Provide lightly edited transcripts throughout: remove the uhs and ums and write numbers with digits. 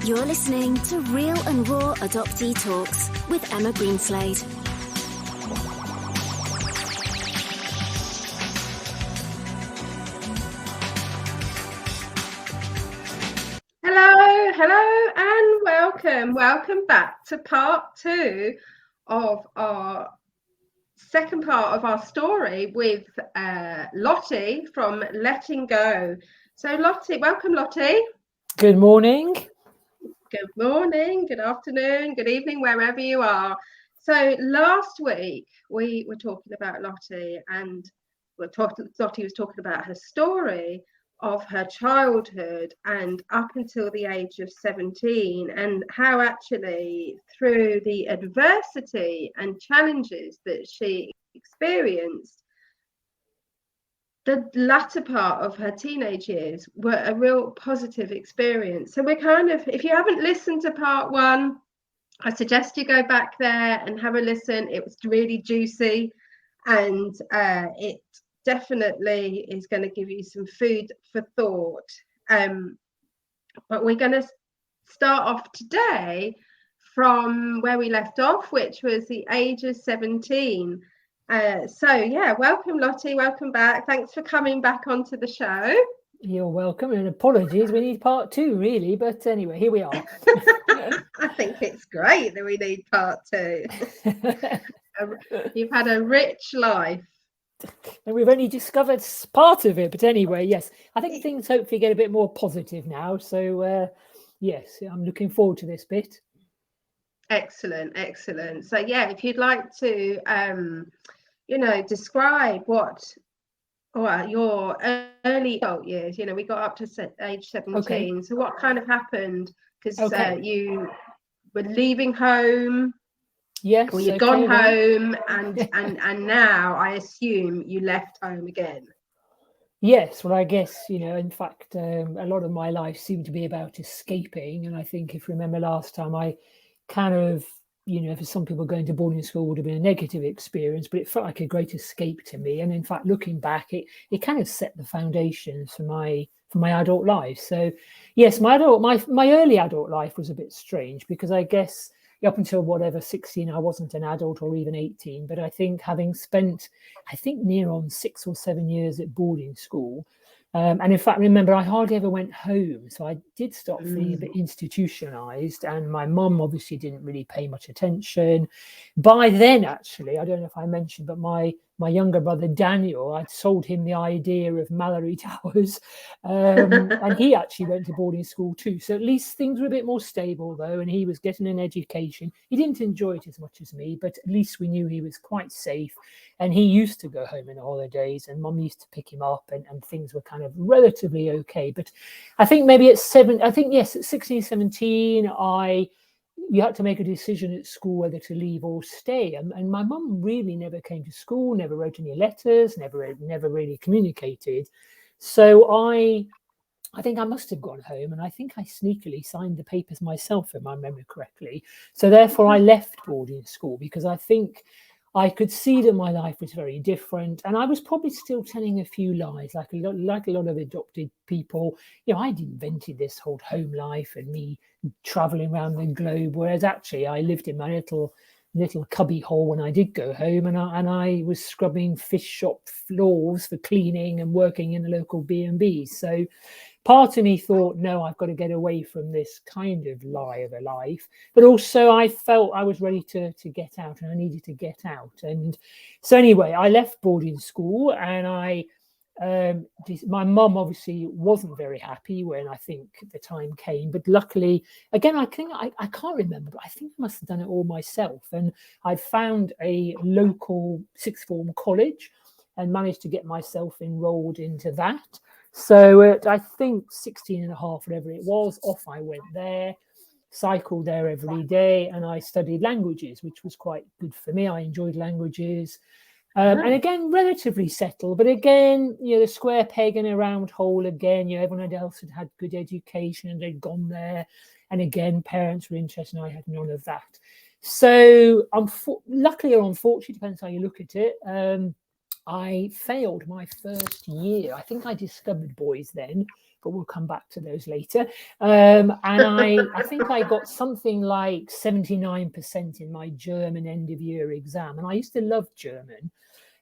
You're listening to Real and Raw Adoptee Talks with Emma Greenslade. Hello and welcome back to part 2 of our second part of our story with Lottie from Letting Go. So welcome Lottie. Good morning. Good morning, good afternoon, good evening, wherever you are. So last week we were talking about Lottie, and Lottie was talking about her story of her childhood and up until the age of 17, and how actually through the adversity and challenges that she experienced, the latter part of her teenage years were a real positive experience. So we're if you haven't listened to part 1, I suggest you go back there and have a listen. It was really juicy, and it definitely is going to give you some food for thought. But we're going to start off today from where we left off, which was the age of 17. Welcome Lottie, welcome back. Thanks for coming back onto the show. You're welcome, and apologies, we need part 2 really, but anyway, here we are. I think it's great that we need part 2. You've had a rich life. And we've only discovered part of it, but anyway, yes, I think things hopefully get a bit more positive now. So yes, I'm looking forward to this bit. Excellent. So yeah, if you'd like to describe your early adult years, we got up to age 17. Okay. So what kind of happened? Because you were leaving home. Yes. Or you'd gone home, and now I assume you left home again. Yes, well, I guess, in fact, a lot of my life seemed to be about escaping. And I think if you remember last time, I kind of, for some people going to boarding school would have been a negative experience, but it felt like a great escape to me. And in fact, looking back, it kind of set the foundations for my adult life. So yes, my early adult life was a bit strange, because I guess up until 16, I wasn't an adult, or even 18. But I think having spent, near on 6 or 7 years at boarding school, and in fact, remember, I hardly ever went home. So I did start feeling a bit institutionalized, and my mum obviously didn't really pay much attention. By then, actually, I don't know if I mentioned, but my younger brother, Daniel, I'd sold him the idea of Mallory Towers, and he actually went to boarding school too. So at least things were a bit more stable, though, and he was getting an education. He didn't enjoy it as much as me, but at least we knew he was quite safe. And he used to go home on holidays, and Mum used to pick him up, and things were kind of relatively okay. But I think maybe at 16, 17, you had to make a decision at school whether to leave or stay. And my mum really never came to school, never wrote any letters, never really communicated. So I think I must have gone home, and I think I sneakily signed the papers myself, if I remember correctly. So therefore I left boarding school, because I think I could see that my life was very different, and I was probably still telling a few lies, like a lot of adopted people. I'd invented this whole home life and me traveling around the globe, whereas actually I lived in my little cubby hole when I did go home, and I was scrubbing fish shop floors for cleaning and working in the local B&B. So part of me thought, no, I've got to get away from this kind of lie of a life. But also I felt I was ready to get out, and I needed to get out. And so anyway, I left boarding school, and my mum obviously wasn't very happy when I think the time came. But luckily, again, I can't remember, but I think I must have done it all myself. And I found a local sixth form college and managed to get myself enrolled into that. So I think 16 and a half, whatever it was, off I went there, cycled there every day, and I studied languages, which was quite good for me. I enjoyed languages. And again, relatively settled. But again, the square peg in a round hole again. Everyone else had good education and they'd gone there. And again, parents were interested, and I had none of that. So luckily or unfortunately, depends how you look at it, I failed my first year. I think I discovered boys then, but we'll come back to those later. And I think I got something like 79% in my German end of year exam. And I used to love German.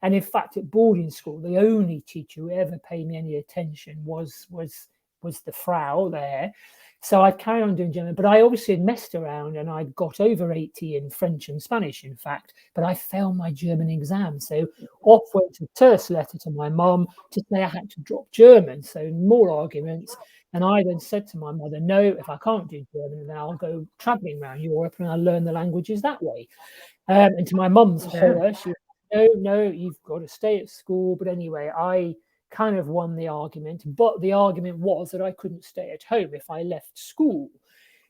And in fact, at boarding school, the only teacher who ever paid me any attention was the Frau there. So I'd carry on doing German, but I obviously had messed around and I'd got over 80 in French and Spanish, in fact, but I failed my German exam. So off went a terse letter to my mum to say I had to drop German. So more arguments. And I then said to my mother, no, if I can't do German, then I'll go traveling around Europe and I'll learn the languages that way. And to my mum's horror, she went, no, you've got to stay at school. But anyway, I kind of won the argument, but the argument was that I couldn't stay at home if I left school.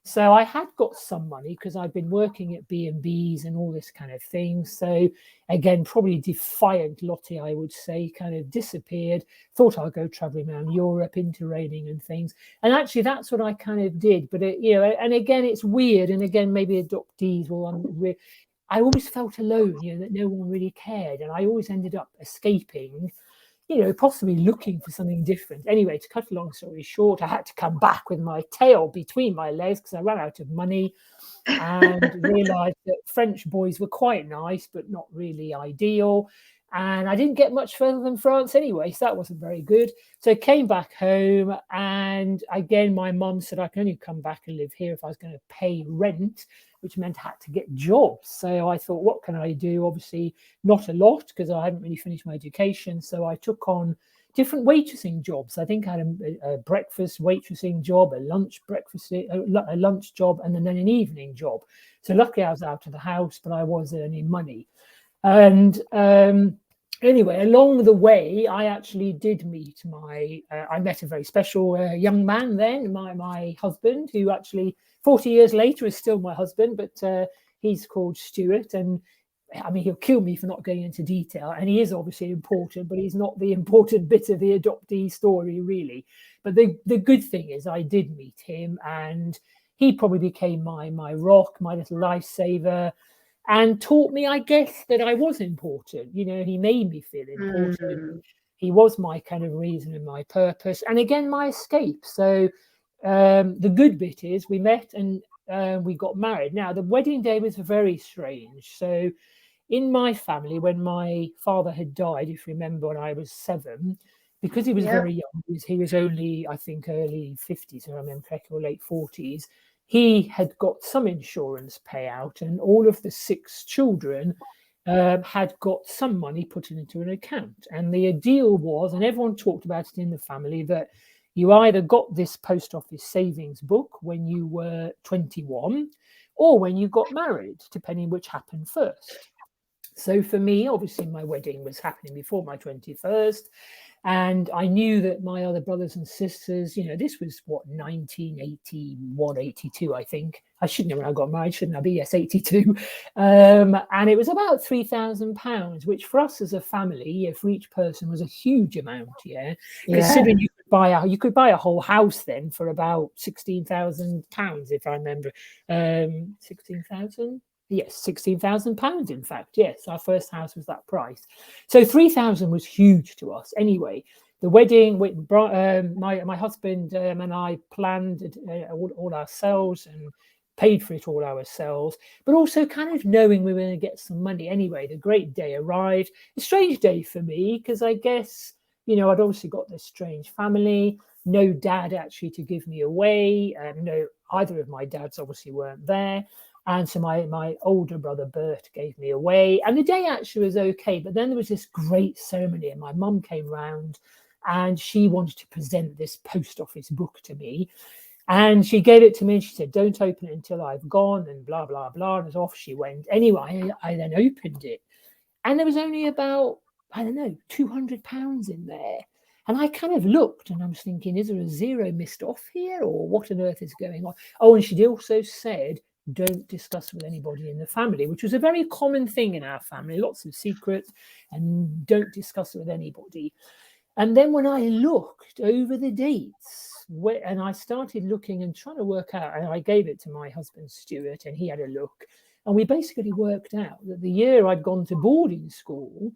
So I had got some money because I'd been working at B&Bs and all this kind of thing. So again, probably defiant Lottie, I would say, kind of disappeared, thought I'd go traveling around Europe, interrailing and things. And actually that's what I kind of did. But, and again, it's weird. And again, maybe adoptees will, I always felt alone, that no one really cared. And I always ended up escaping, possibly looking for something different. Anyway, to cut a long story short, I had to come back with my tail between my legs because I ran out of money and realised that French boys were quite nice, but not really ideal. And I didn't get much further than France anyway, so that wasn't very good. So I came back home, and again, my mum said I can only come back and live here if I was going to pay rent, which meant I had to get jobs. So I thought, what can I do? Obviously, not a lot because I hadn't really finished my education. So I took on different waitressing jobs. I think I had a breakfast waitressing job, a lunch job, and then an evening job. So luckily I was out of the house, but I was earning money. And anyway, along the way, I actually did meet I met a very special young man then, my husband, who actually 40 years later is still my husband, but he's called Stuart. And I mean, he'll kill me for not going into detail. And he is obviously important, but he's not the important bit of the adoptee story, really. But the good thing is I did meet him, and he probably became my rock, my little lifesaver, and taught me, I guess, that I was important. He made me feel important. He was my kind of reason and my purpose. And again, my escape. So the good bit is we met and we got married. Now, the wedding day was very strange. So in my family, when my father had died, if you remember, when I was 7, because he was very young, he was only, I think, early 50s, if I remember correctly, or late 40s, he had got some insurance payout, and all of the 6 children had got some money put into an account. And the deal was, and everyone talked about it in the family, that you either got this post office savings book when you were 21 or when you got married, depending which happened first. So for me, obviously, my wedding was happening before my 21st. And I knew that my other brothers and sisters, this was 1981, 82, I think. I should know when I got married, shouldn't I be? Yes, 82. And it was about £3,000, which for us as a family, for each person, was a huge amount. Considering you could buy a whole house then for about £16,000, if I remember. 16,000. Yes, £16,000, in fact. Yes, our first house was that price. So 3,000 was huge to us. Anyway, the wedding, my husband and I planned it all ourselves and paid for it all ourselves, but also kind of knowing we were going to get some money. Anyway, the great day arrived. A strange day for me because I guess, I'd obviously got this strange family, no dad actually to give me away. No, either of my dads obviously weren't there. And so my older brother, Bert, gave me away. And the day actually was okay. But then there was this great ceremony and my mum came round and she wanted to present this post office book to me. And she gave it to me and she said, don't open it until I've gone and blah, blah, blah. And off she went. Anyway, I then opened it. And there was only about, I don't know, £200 in there. And I kind of looked and I was thinking, is there a zero missed off here or what on earth is going on? Oh, and she also said, don't discuss with anybody in the family, which was a very common thing in our family, lots of secrets, and don't discuss it with anybody. And then when I looked over the dates, and I started looking and trying to work out, and I gave it to my husband, Stuart, and he had a look, and we basically worked out that the year I'd gone to boarding school,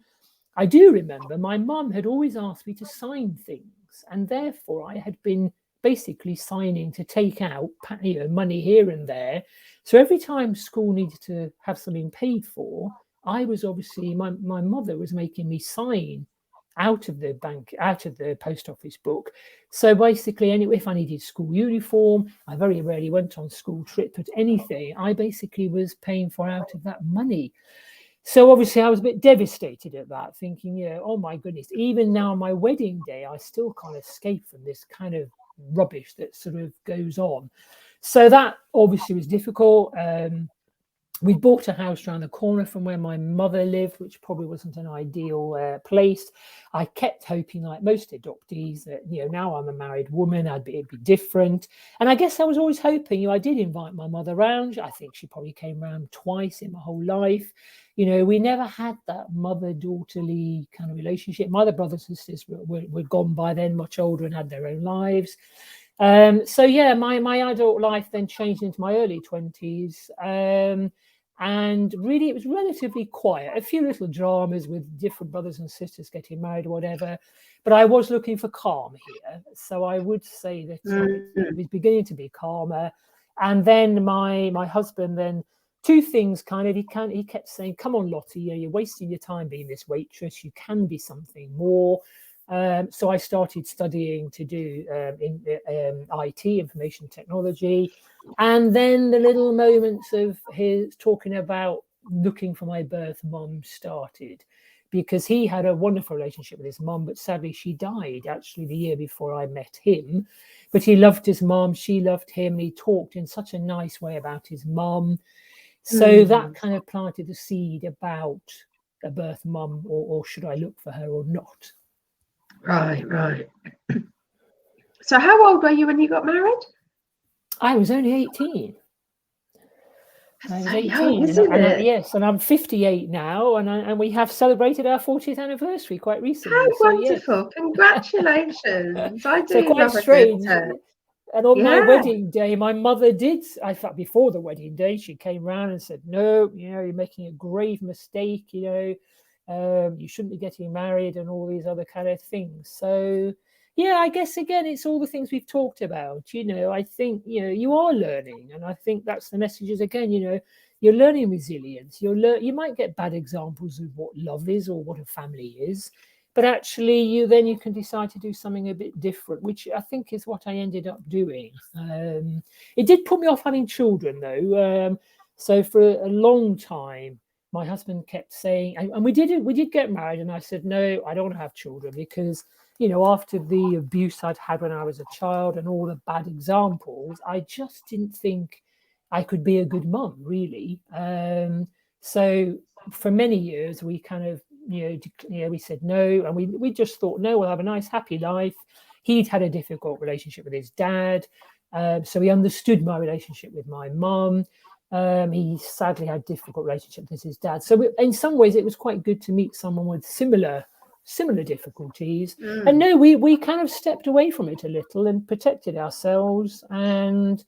I do remember my mum had always asked me to sign things, and therefore I had been basically signing to take out, you know, money here and there. So every time school needed to have something paid for, I was obviously, my mother was making me sign out of the bank, out of the post office book. So basically, anyway, if I needed school uniform, I very rarely went on school trip, but anything, I basically was paying for out of that money. So obviously I was a bit devastated at that, thinking, yeah, oh my goodness, even now on my wedding day, I still can't escape from this kind of rubbish that sort of goes on. So that obviously was difficult. We bought a house around the corner from where my mother lived, which probably wasn't an ideal place. I kept hoping, like most adoptees, that, you know, now I'm a married woman, it'd be different. And I guess I was always hoping, you know, I did invite my mother round. I think she probably came round twice in my whole life. You know, we never had that mother-daughterly kind of relationship. My other brothers and sisters were gone by then, much older, and had their own lives. So yeah, my adult life then changed into my early 20s. And really, it was relatively quiet. A few little dramas with different brothers and sisters getting married or whatever. But I was looking for calm here. So I would say that it was beginning to be calmer. And then my husband then, two things kind of, he kept saying, come on, Lottie, you know, you're wasting your time being this waitress. You can be something more. So I started studying to do IT, information technology. And then the little moments of his talking about looking for my birth mum started, because he had a wonderful relationship with his mum, but sadly she died actually the year before I met him. But he loved his mum, she loved him, and he talked in such a nice way about his mum. So that kind of planted the seed about a birth mum, or should I look for her or not? Right. So how old were you when you got married? I was only 18. I was 18, young, isn't it? Yes, and I'm 58 now, and we have celebrated our 40th anniversary quite recently. How So wonderful! yeah. Congratulations! I do So quite love strange. a good And on my yeah. wedding day, my mother did, I thought before the wedding day, she came round and said, no, you know, you're making a grave mistake, you know, you shouldn't be getting married and all these other kind of things. So yeah, I guess again, it's all the things we've talked about. You know, I think, you know, you are learning, and I think that's the messages again. You know, you're learning resilience. You might get bad examples of what love is or what a family is, but actually you can decide to do something a bit different, which I think is what I ended up doing. It did put me off having children though. So for a long time, my husband kept saying, and we did get married, and I said, no, I don't want to have children, because, you know, after the abuse I'd had when I was a child and all the bad examples, I just didn't think I could be a good mum, really. So for many years, we kind of, you know, we said no, and we just thought, no, we'll have a nice, happy life. He'd had a difficult relationship with his dad, so he understood my relationship with my mum. He sadly had a difficult relationship with his dad. So in some ways, it was quite good to meet someone with similar difficulties. And no, we kind of stepped away from it a little and protected ourselves and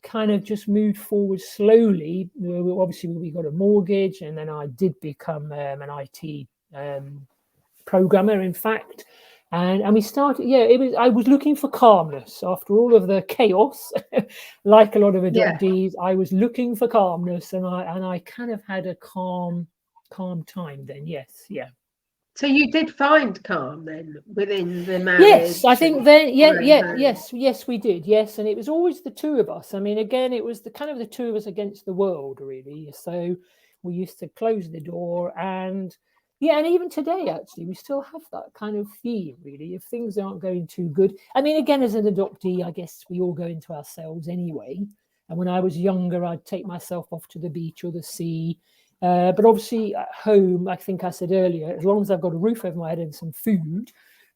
kind of just moved forward slowly. Obviously, we got a mortgage, and then I did become an IT programmer, in fact. And we started, I was looking for calmness after all of the chaos. Like a lot of adoptees, I was looking for calmness, and I kind of had a calm time then. Yes. So you did find calm then within the marriage? Yes, I think then, yes, we did. Yes, and it was always the two of us. I mean, again, it was the two of us against the world, really. So we used to close the door, and even today, actually, we still have that kind of theme, really. If things aren't going too good, I mean, again, as an adoptee, I guess we all go into ourselves anyway. And when I was younger, I'd take myself off to the beach or the sea. But obviously at home, I think I said earlier, as long as I've got a roof over my head and some food,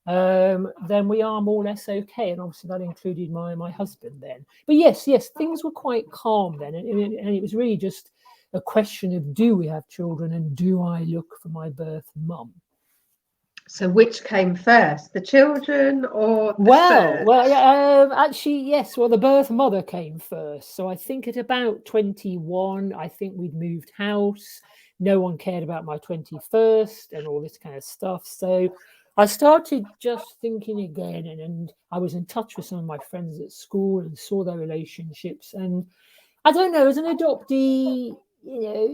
then we are more or less okay. And obviously that included my husband then. But yes, things were quite calm then. And it was really just a question of, do we have children, and do I look for my birth mum? So which came first, the children or the search? Actually, yes. Well, the birth mother came first. So I think at about 21, I think we'd moved house. No one cared about my 21st and all this kind of stuff. So I started just thinking again, and I was in touch with some of my friends at school and saw their relationships. And I don't know, as an adoptee, you know,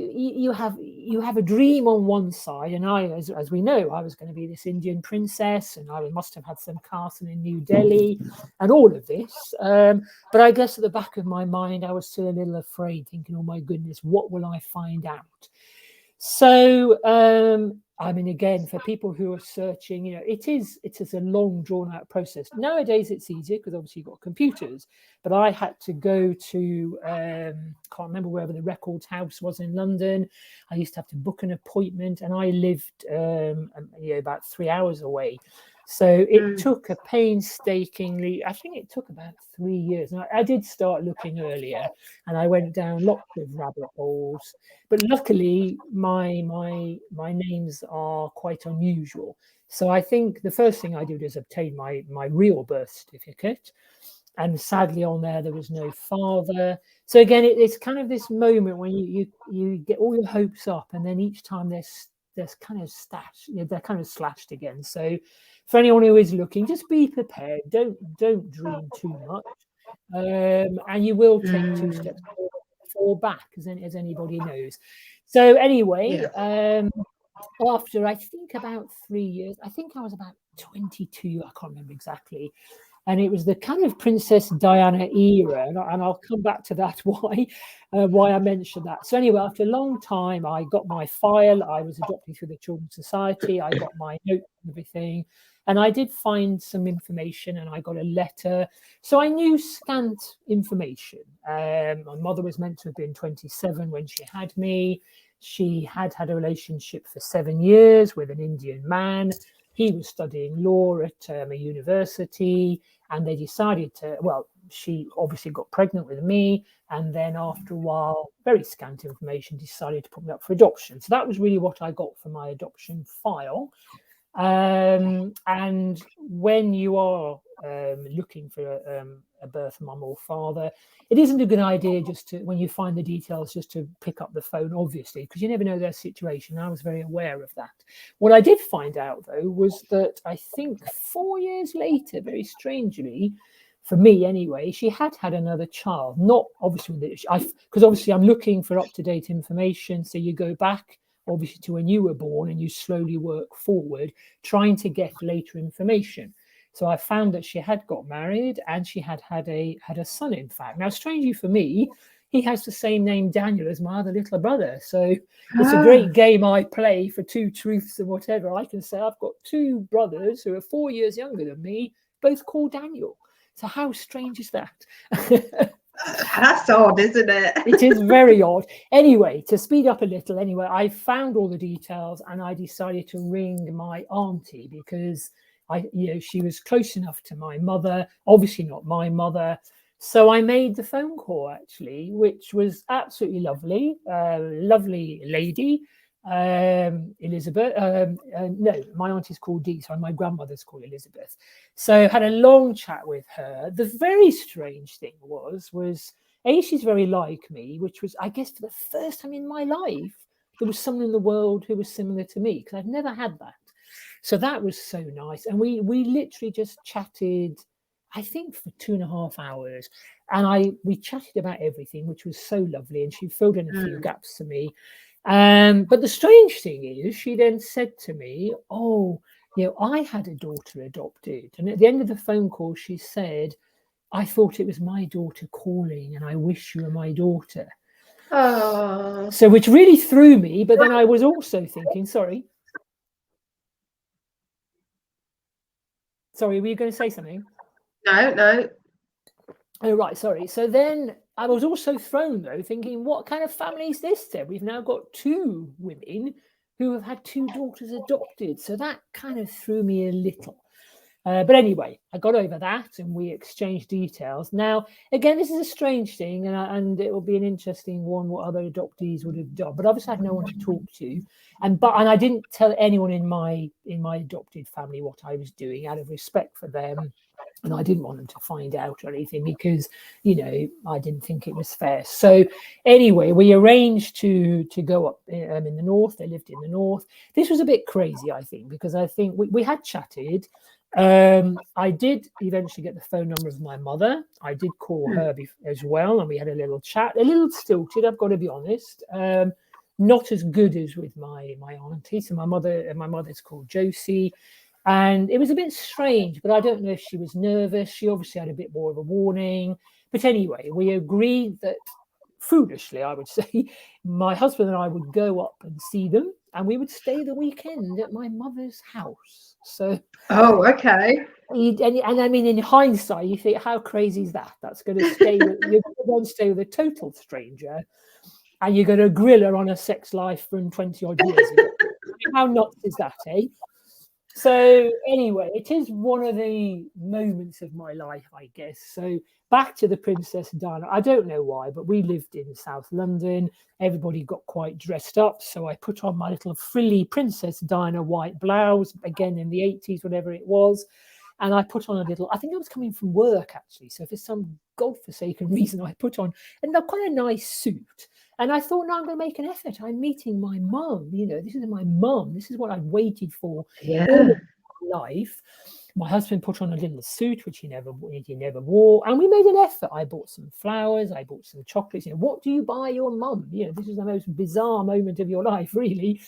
you have a dream on one side, and as we know, I was going to be this Indian princess, and I must have had some castle in New Delhi, and all of this. But I guess at the back of my mind, I was still a little afraid, thinking, "Oh my goodness, what will I find out?" So, I mean, again, for people who are searching, you know, it is a long, drawn out process. Nowadays, it's easier because obviously you've got computers. But I had to go to, can't remember wherever the Records House was in London. I used to have to book an appointment, and I lived, about 3 hours away. So it took a painstakingly, I think it took about 3 years. And I did start looking earlier, and I went down lots of rabbit holes. But luckily, my names are quite unusual. So I think the first thing I did is obtain my real birth certificate. And sadly, on there was no father. So again, it's kind of this moment when you get all your hopes up, and then each time there's kind of they're kind of slashed again. So for anyone who is looking, just be prepared. Don't dream too much, and you will take 2 steps forward, 4 back, as anybody knows. So anyway, after I think about 3 years, I think I was about 22. I can't remember exactly. And it was the kind of Princess Diana era, and I'll come back to that why I mentioned that. So anyway, after a long time, I got my file. I was adopted through the Children's Society. I got my notes and everything, and I did find some information, and I got a letter. So I knew scant information. My mother was meant to have been 27 when she had me. She had a relationship for 7 years with an Indian man. He was studying law at a university, and they decided she obviously got pregnant with me, and then after a while, very scant information, decided to put me up for adoption. So that was really what I got for my adoption file. And when you are looking for a birth mum or father, it isn't a good idea just to, when you find the details, just to pick up the phone, obviously, because you never know their situation. I was very aware of that. What I did find out, though, was that I think 4 years later, very strangely, for me anyway, she had another child. Not obviously, because obviously I'm looking for up-to-date information. So you go back, obviously, to when you were born, and you slowly work forward, trying to get later information. So I found that she had got married, and she had a son, in fact. Now, strangely for me, he has the same name, Daniel, as my other little brother. So it's a great game I play for 2 truths and whatever. I can say I've got 2 brothers who are 4 years younger than me, both called Daniel. So how strange is that? That's odd, isn't it? It is very odd. Anyway, to speed up a little, I found all the details, and I decided to ring my auntie, because she was close enough to my mother, obviously not my mother. So I made the phone call, actually, which was absolutely lovely. Lovely lady, Elizabeth. No, my auntie's called Dee, so my grandmother's called Elizabeth. So I had a long chat with her. The very strange thing was she's very like me, which was, I guess, for the first time in my life, there was someone in the world who was similar to me, because I'd never had that. So that was so nice. And we literally just chatted, I think, for 2.5 hours. And we chatted about everything, which was so lovely. And she filled in a few gaps for me. But the strange thing is, she then said to me, "Oh, I had a daughter adopted." And at the end of the phone call, she said, "I thought it was my daughter calling, and I wish you were my daughter." Oh. So which really threw me. But then I was also thinking, sorry, were you going to say something? No. Oh, right, sorry. So then I was also thrown, though, thinking, what kind of family is this then? We've now got 2 women who have had 2 daughters adopted. So that kind of threw me a little. But anyway, I got over that, and we exchanged details. Now, again, this is a strange thing, and it will be an interesting one what other adoptees would have done. But obviously, I had no one to talk to, and I didn't tell anyone in my adopted family what I was doing, out of respect for them And I didn't want them to find out or anything because, you know, I didn't think it was fair. So anyway, we arranged to go up in the north. They lived in the north. This was a bit crazy, I think, because I think we had chatted. I did eventually get the phone number of my mother. I did call her as well, and we had a little chat, a little stilted, I've got to be honest. Not as good as with my auntie. So my mother's called Josie. And it was a bit strange, but I don't know if she was nervous. She obviously had a bit more of a warning. But anyway, we agreed that, foolishly, I would say, my husband and I would go up and see them, and we would stay the weekend at my mother's house. So, oh, okay. And I mean, in hindsight, you think, how crazy is that? That's going to stay with, you're going to stay with a total stranger, and you're going to grill her on a sex life from 20 odd years ago. How nuts is that, eh? So anyway, it is one of the moments of my life, I guess. So back to the Princess Diana. I don't know why, but we lived in South London. Everybody got quite dressed up. So I put on my little frilly Princess Diana white blouse, again in the 80s, whatever it was. And I put on a little, I think I was coming from work, actually. So for some godforsaken reason, I put on quite a nice suit. And I thought, no, I'm going to make an effort. I'm meeting my mum. You know, this is my mum. This is what I've waited for all of my life. My husband put on a little suit, which he never wore. And we made an effort. I bought some flowers. I bought some chocolates. You know, what do you buy your mum? You know, this is the most bizarre moment of your life, really.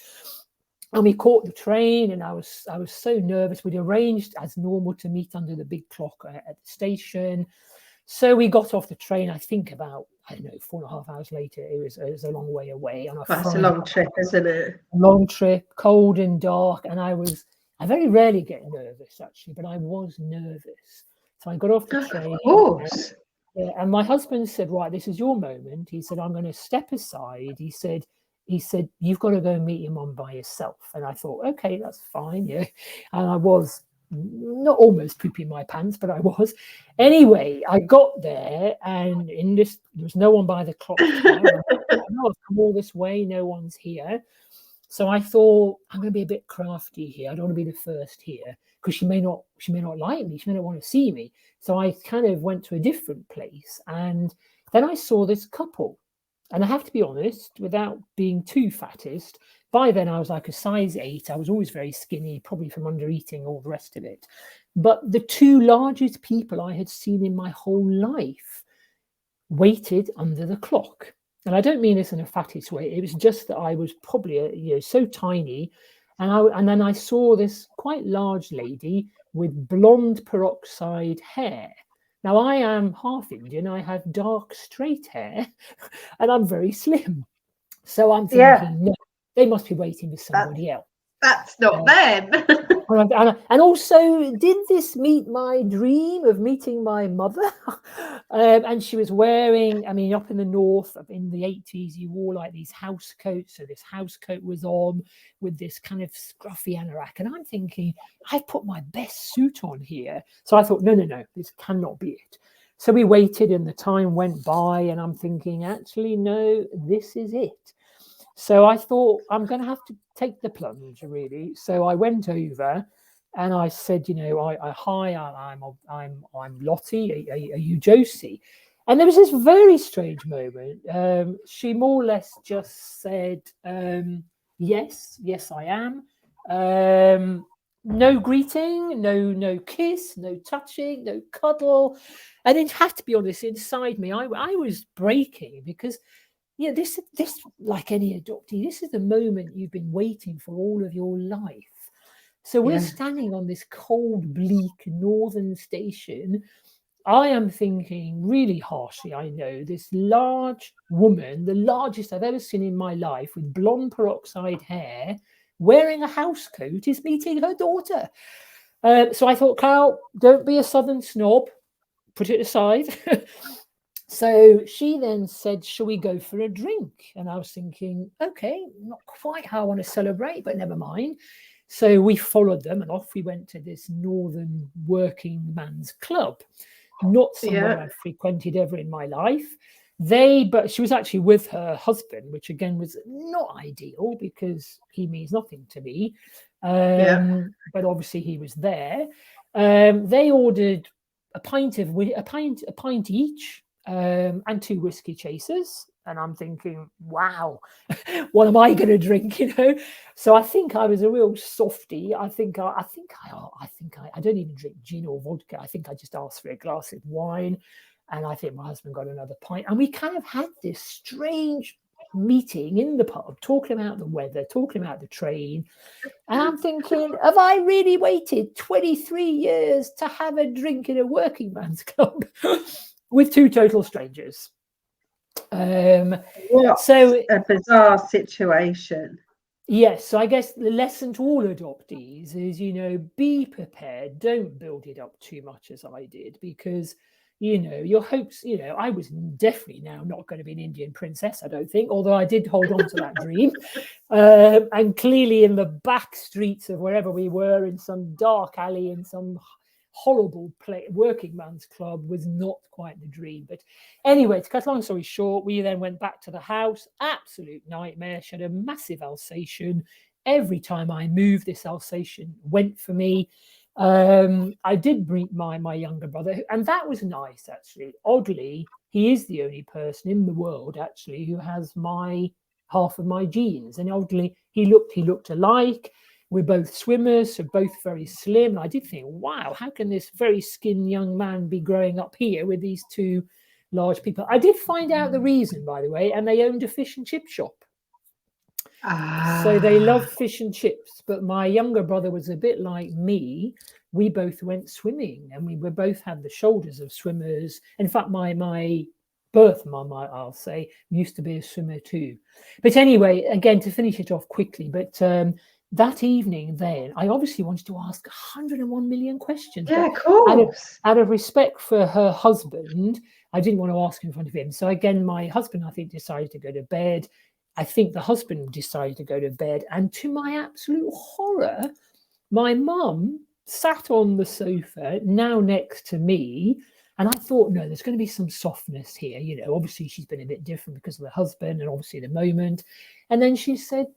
And we caught the train, and I was so nervous. We'd arranged as normal to meet under the big clock at the station. So we got off the train, I think about, I don't know, 4.5 hours later. It was a long way away. That's a long trip, isn't it? A long trip, cold and dark. And I very rarely get nervous, actually, but I was nervous. So I got off the train. Of course. And my husband said, right, this is your moment. He said, I'm going to step aside. He said, you've got to go and meet your mum by yourself. And I thought, okay, that's fine. Yeah. And I was not almost pooping my pants, but I was. Anyway, I got there, and there was no one by the clock tower. I've come all this way, no one's here. So I thought, I'm going to be a bit crafty here. I don't want to be the first here, because she may not like me. She may not want to see me. So I kind of went to a different place, and then I saw this couple. And I have to be honest, without being too fattest, by then I was like a size 8. I was always very skinny, probably from under eating all the rest of it. But the two largest people I had seen in my whole life waited under the clock. And I don't mean this in a fattest way. It was just that I was probably so tiny. And then I saw this quite large lady with blonde peroxide hair. Now, I am half Indian. I have dark, straight hair, and I'm very slim. So I'm thinking, no, they must be waiting for somebody else. That's not them. And also, did this meet my dream of meeting my mother? And she was wearing, I mean, up in the north, in the 80s, you wore like these house coats. So this house coat was on with this kind of scruffy anorak. And I'm thinking, I've put my best suit on here. So I thought, no, this cannot be it. So we waited, and the time went by, and I'm thinking, actually, no, this is it. So I thought, I'm going to have to take the plunge, really. So I went over, and I said, hi, I'm Lottie. Are you Josie? And there was this very strange moment. She more or less just said, yes, I am. No greeting, no kiss, no touching, no cuddle. And it had to be honest, inside me, I was breaking, because this, like any adoptee, this is the moment you've been waiting for all of your life. So we're standing on this cold, bleak northern station. I am thinking really harshly, I know, this large woman, the largest I've ever seen in my life, with blonde peroxide hair, wearing a house coat, is meeting her daughter. So I thought, Carol, don't be a southern snob. Put it aside. So she then said, shall we go for a drink? And I was thinking, okay, not quite how I want to celebrate, but never mind. So we followed them, and off we went to this northern working man's club. Not somewhere I've frequented ever in my life. But she was actually with her husband, which again was not ideal, because he means nothing to me. But obviously he was there. They ordered a pint each, and 2 whiskey chasers. And I'm thinking, wow, what am I going to drink? So I think I was a real softie. I don't even drink gin or vodka. I think I just asked for a glass of wine, and I think my husband got another pint. And we kind of had this strange meeting in the pub, talking about the weather, talking about the train. And I'm thinking, have I really waited 23 years to have a drink in a working man's club with 2 total strangers? So a bizarre situation. Yes, so I guess the lesson to all adoptees is, be prepared. Don't build it up too much as I did, because your hopes, I was definitely now not going to be an Indian princess, I don't think, although I did hold on to that dream. And clearly in the back streets of wherever we were, in some dark alley, in some horrible working man's club, was not quite the dream. But anyway, to cut a long story short, we then went back to the house. Absolute nightmare. She had a massive Alsatian. Every time I moved, this Alsatian went for me. I did meet my younger brother, and that was nice, actually. Oddly, he is the only person in the world, actually, who has half of my genes. And oddly, he looked alike. We're both swimmers, so both very slim. And I did think, wow, how can this very skinned young man be growing up here with these 2 large people? I did find out the reason, by the way, and they owned a fish and chip shop. So they love fish and chips. But my younger brother was a bit like me. We both went swimming, and we both had the shoulders of swimmers. In fact, my birth mum, I'll say, used to be a swimmer too. But anyway, again, to finish it off quickly, but that evening then, I obviously wanted to ask 101 million questions. Yeah, of course. Out of respect for her husband, I didn't want to ask in front of him. So again, my husband, I think, decided to go to bed. I think the husband decided to go to bed. And to my absolute horror, my mum sat on the sofa, now next to me. And I thought, no, there's going to be some softness here. Obviously she's been a bit different because of the husband and obviously the moment. And then she said,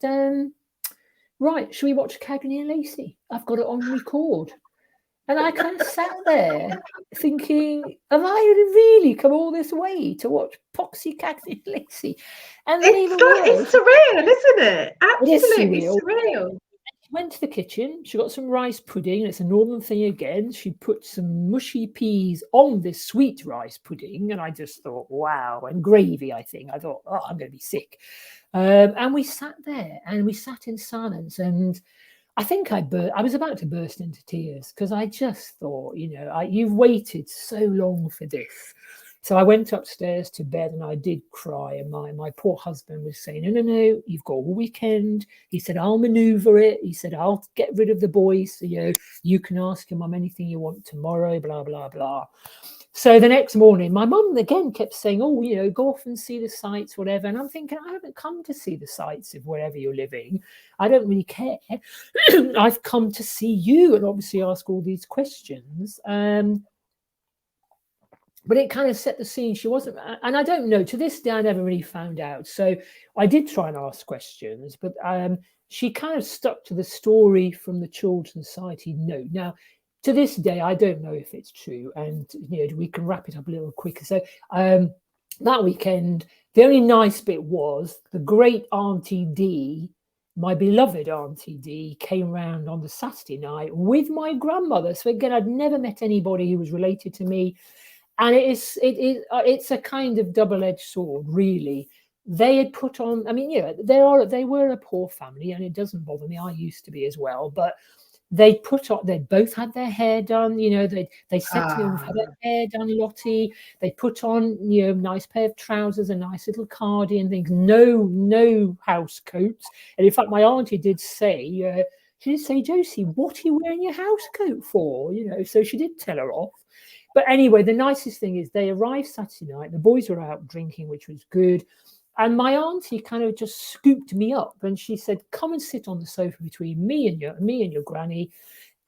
right, shall we watch Cagney and Lacey? I've got it on record. And I kind of sat there thinking, have I really come all this way to watch Poxy, Cagney and Lacey? And then it's surreal, isn't it? Absolutely surreal. She went to the kitchen. She got some rice pudding. It's a northern thing again. She put some mushy peas on this sweet rice pudding. And I just thought, wow. And gravy, I think. I thought, oh, I'm going to be sick. And we sat there and we sat in silence. And I think I was about to burst into tears, because I just thought, you've waited so long for this. So I went upstairs to bed and I did cry. And my poor husband was saying, no, you've got all weekend. He said, I'll maneuver it. He said, I'll get rid of the boys. So, you can ask your mum anything you want tomorrow, blah, blah, blah. So the next morning, my mum again kept saying, oh, go off and see the sights, whatever. And I'm thinking, I haven't come to see the sights of wherever you're living. I don't really care. I've come to see you and obviously ask all these questions. But it kind of set the scene. She wasn't, and I don't know, to this day, I never really found out. So I did try and ask questions, but she kind of stuck to the story from the Children's Society note. Now, to this day, I don't know if it's true, and we can wrap it up a little quicker. So that weekend, the only nice bit was the great Auntie D, my beloved Auntie D, came round on the Saturday night with my grandmother. So again, I'd never met anybody who was related to me, and it's a kind of double-edged sword, really. They had put on, I mean, they were a poor family, and it doesn't bother me. I used to be as well, but they both had their hair done, they said to them, we've had their hair done, Lottie. They put on, nice pair of trousers, a nice little cardigan, things, no house coats. And in fact, my auntie did say, Josie, what are you wearing your house coat for? So she did tell her off. But anyway, the nicest thing is they arrived Saturday night, the boys were out drinking, which was good. And my auntie kind of just scooped me up and she said, come and sit on the sofa between me and your granny.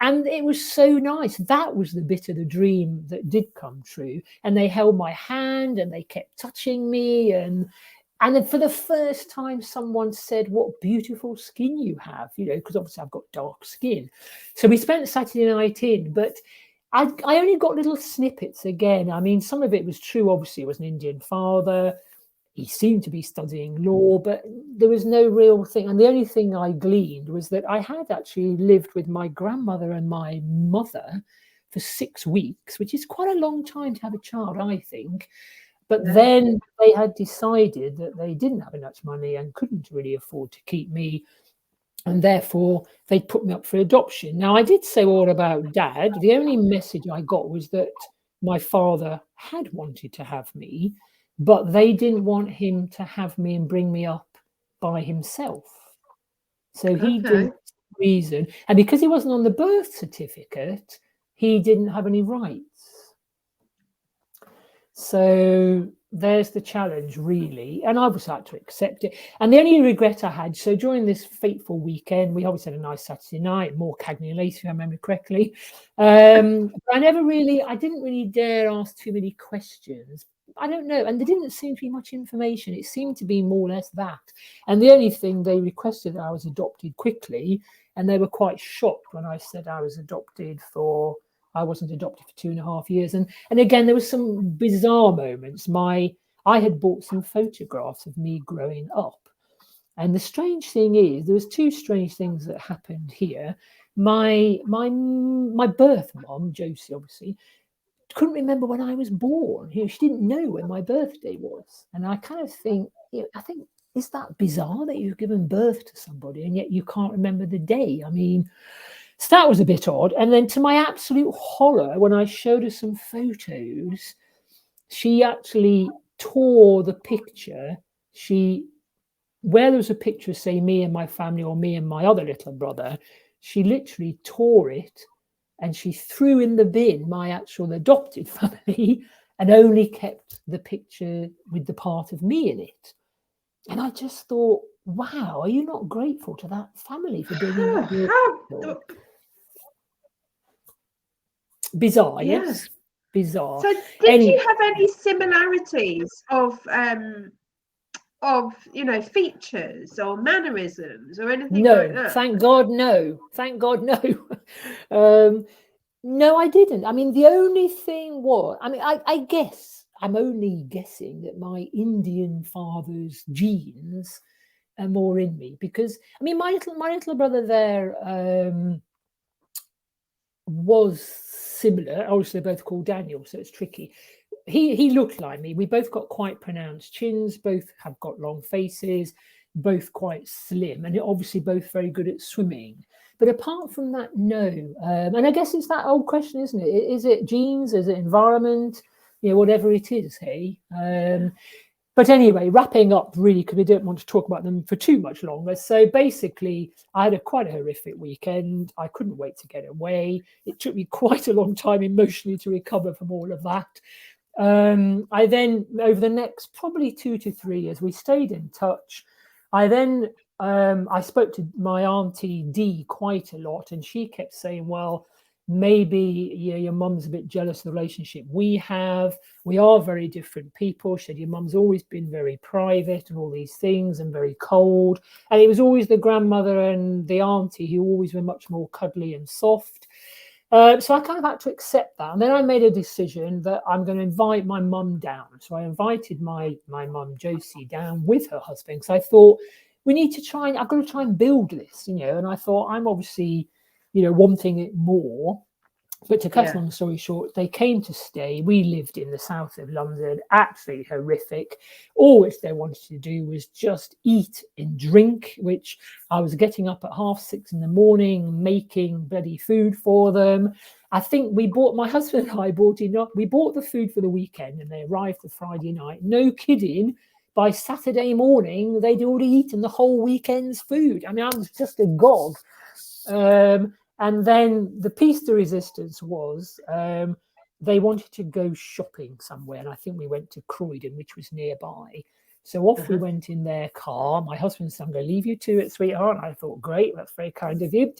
And it was so nice. That was the bit of the dream that did come true. And they held my hand and they kept touching me. And then for the first time, someone said, what beautiful skin you have, because obviously I've got dark skin. So we spent Saturday night in, but I only got little snippets again. I mean, some of it was true. Obviously, it was an Indian father. He seemed to be studying law, but there was no real thing. And the only thing I gleaned was that I had actually lived with my grandmother and my mother for 6 weeks, which is quite a long time to have a child, I think. But then they had decided that they didn't have enough money and couldn't really afford to keep me. And therefore, they put me up for adoption. Now, I did say all about Dad. The only message I got was that my father had wanted to have me, but they didn't want him to have me and bring me up by himself. So he didn't reason. And because he wasn't on the birth certificate, he didn't have any rights. So there's the challenge, really. And I was had to accept it. And the only regret I had, so during this fateful weekend, we obviously had a nice Saturday night, more Cagney later, if I remember correctly. But I didn't really dare ask too many questions. I don't know. And there didn't seem to be much information. It seemed to be more or less that. And the only thing they requested that I was adopted quickly. And they were quite shocked when I said I was adopted I wasn't adopted for 2.5 years. And again, there were some bizarre moments. I had bought some photographs of me growing up. And the strange thing is, there was 2 strange things that happened here. My birth mom, Josie, obviously, couldn't remember when I was born. She didn't know when my birthday was. And I kind of think, is that bizarre that you've given birth to somebody and yet you can't remember the day? I mean, so that was a bit odd. And then to my absolute horror, when I showed her some photos, she actually tore the picture. Where there was a picture, say, me and my family or me and my other little brother, she literally tore it and she threw in the bin my actual adopted family and only kept the picture with the part of me in it. And I just thought, wow, are you not grateful to that family for bringing up your people? Bizarre, yes. Bizarre. So did you have any similarities of features or mannerisms or anything like that? Thank God, no. Thank God, no. No, I didn't. I mean, the only thing was, I guess, I'm only guessing that my Indian father's genes are more in me because, I mean, my little brother there was similar. Obviously, they're both called Daniel, so it's tricky. He looked like me. We both got quite pronounced chins, both have got long faces, both quite slim, and obviously both very good at swimming. But apart from that, no. And I guess it's that old question, isn't it? Is it genes? Is it environment? Whatever it is, hey? But anyway, wrapping up really, because we don't want to talk about them for too much longer. So basically, I had quite a horrific weekend. I couldn't wait to get away. It took me quite a long time emotionally to recover from all of that. I then, over the next probably 2 to 3 years, we stayed in touch. I then, I spoke to my auntie Dee quite a lot, and she kept saying, well, maybe your mum's a bit jealous of the relationship we have. We are very different people. She said, your mum's always been very private and all these things and very cold. And it was always the grandmother and the auntie who always were much more cuddly and soft. So I kind of had to accept that. And then I made a decision that I'm going to invite my mum down. So I invited my mum, Josie, down with her husband. Because I thought, I've got to try and build this, And I thought, I'm obviously, wanting it more. But to cut a long story short, they came to stay. We lived in the south of London, absolutely horrific. All which they wanted to do was just eat and drink, which I was getting up at 6:30 in the morning, making bloody food for them. I think my husband and I we bought the food for the weekend and they arrived the Friday night. No kidding. By Saturday morning, they'd already eaten the whole weekend's food. I mean, I was just agog. And then the piece de resistance was they wanted to go shopping somewhere. And I think we went to Croydon, which was nearby. So off we went in their car. My husband said, I'm going to leave you to it, sweetheart. And I thought, great, that's very kind of you.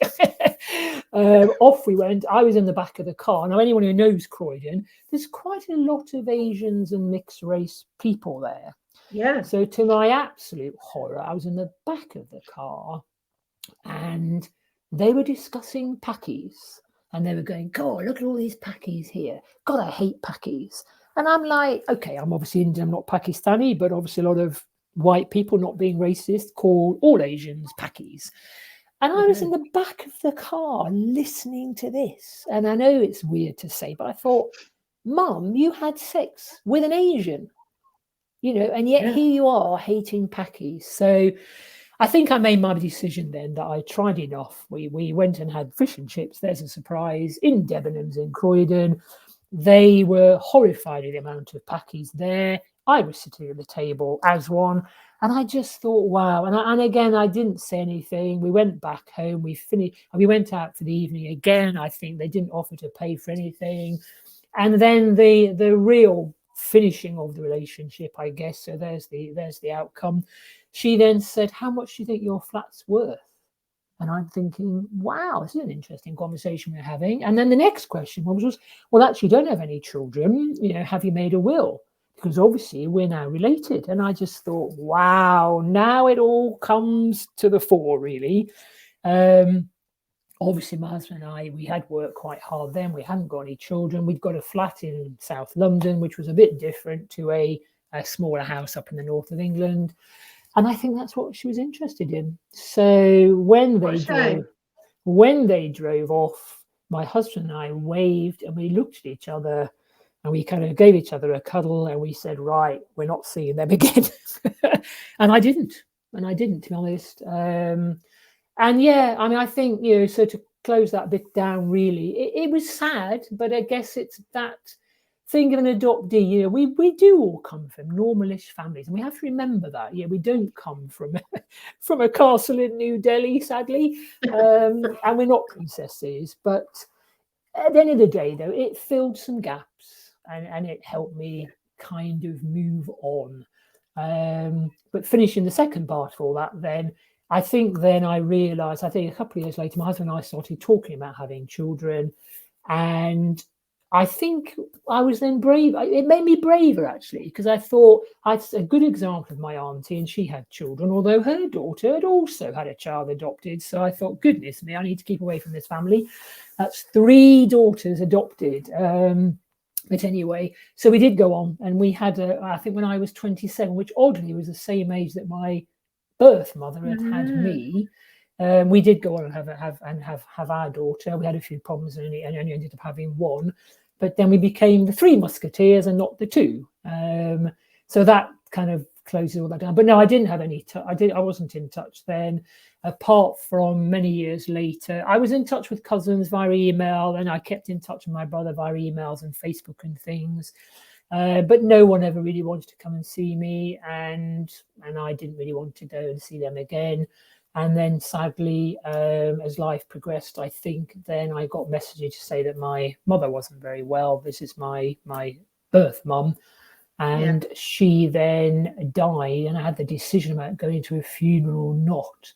Off we went. I was in the back of the car. Now, anyone who knows Croydon, there's quite a lot of Asians and mixed race people there. Yeah. So to my absolute horror, I was in the back of the car and they were discussing pakis. And they were going, God, look at all these Pakis here. God, I hate Pakis. And I'm like, okay, I'm obviously Indian, I'm not Pakistani, but obviously a lot of white people, not being racist, call all Asians Pakis. And I was in the back of the car listening to this. And I know it's weird to say, but I thought, Mum, you had sex with an Asian, and yet here you are hating Pakis. So I think I made my decision then that I tried enough. We went and had fish and chips. There's a surprise in Debenhams in Croydon. They were horrified at the amount of Pakis there. I was sitting at the table as one. And I just thought, wow. And again, I didn't say anything. We went back home. We finished. And we went out for the evening again. I think they didn't offer to pay for anything. And then the real finishing of the relationship, I guess. So there's the outcome. She then said, how much do you think your flat's worth? And I'm thinking, wow, this is an interesting conversation we're having. And then the next question was, well, actually, you don't have any children. Have you made a will? Because obviously we're now related. And I just thought, wow, now it all comes to the fore, really. Obviously, my husband and I, we had worked quite hard then. We hadn't got any children. We'd got a flat in South London, which was a bit different to a smaller house up in the north of England. And I think that's what she was interested in. So when they drove off, my husband and I waved and we looked at each other and we kind of gave each other a cuddle and we said, right, we're not seeing them again. And I didn't, to be honest. And yeah, I mean, I think, so to close that bit down, really, it was sad, but I guess it's that thing of an adoptee. We do all come from normalish families, and we have to remember that. We don't come from a castle in New Delhi, sadly, and we're not princesses. But at the end of the day, though, it filled some gaps, and it helped me kind of move on. But finishing the second part of all that, then I think I realised, I think a couple of years later, my husband and I started talking about having children, and I think I was then brave. It made me braver, actually, because I thought a good example of my auntie, and she had children, although her daughter had also had a child adopted. So I thought, goodness me, I need to keep away from this family. That's 3 daughters adopted. But anyway, so we did go on, and we had, I think when I was 27, which oddly was the same age that my birth mother had me. We did go on and have our daughter. We had a few problems and only ended up having one, but then we became the 3 musketeers and not the 2. So that kind of closes all that down. But no, I didn't have any. I wasn't in touch then. Apart from many years later, I was in touch with cousins via email, and I kept in touch with my brother via emails and Facebook and things. But no one ever really wanted to come and see me, and I didn't really want to go and see them again. And then sadly, as life progressed, I think then I got messages to say that my mother wasn't very well. This is my birth mum. And she then died, and I had the decision about going to a funeral or not.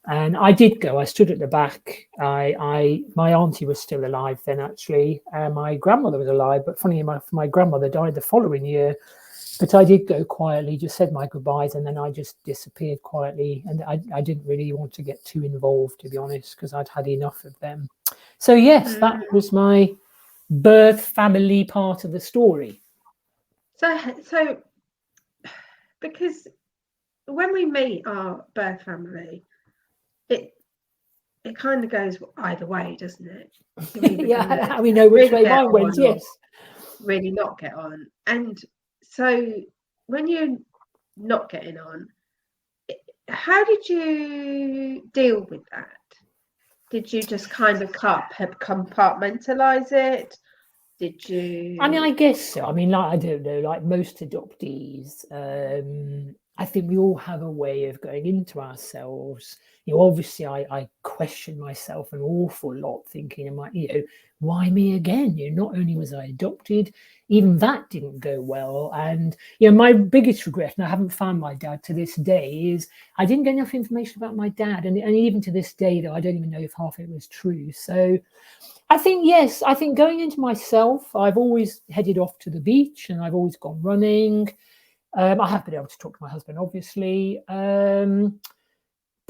And I did go. I stood at the back. My auntie was still alive then, actually. My grandmother was alive, but funny enough, my grandmother died the following year. But I did go quietly, just said my goodbyes, and then I just disappeared quietly. And I didn't really want to get too involved, to be honest, because I'd had enough of them. So yes, that was my birth family part of the story. So because when we meet our birth family, it kind of goes either way, doesn't it? Yeah, we know which way mine went. Yes, really not get on. And so when you're not getting on, how did you deal with that? Did you just kind of compartmentalize it? Did you? I mean, I guess so. I mean, I don't know, like most adoptees, I think we all have a way of going into ourselves. Obviously, I question myself an awful lot, thinking, why me again? Not only was I adopted, even that didn't go well. And my biggest regret, and I haven't found my dad to this day, is I didn't get enough information about my dad. And even to this day, though, I don't even know if half it was true. So I think, yes, going into myself, I've always headed off to the beach and I've always gone running. I have been able to talk to my husband, obviously.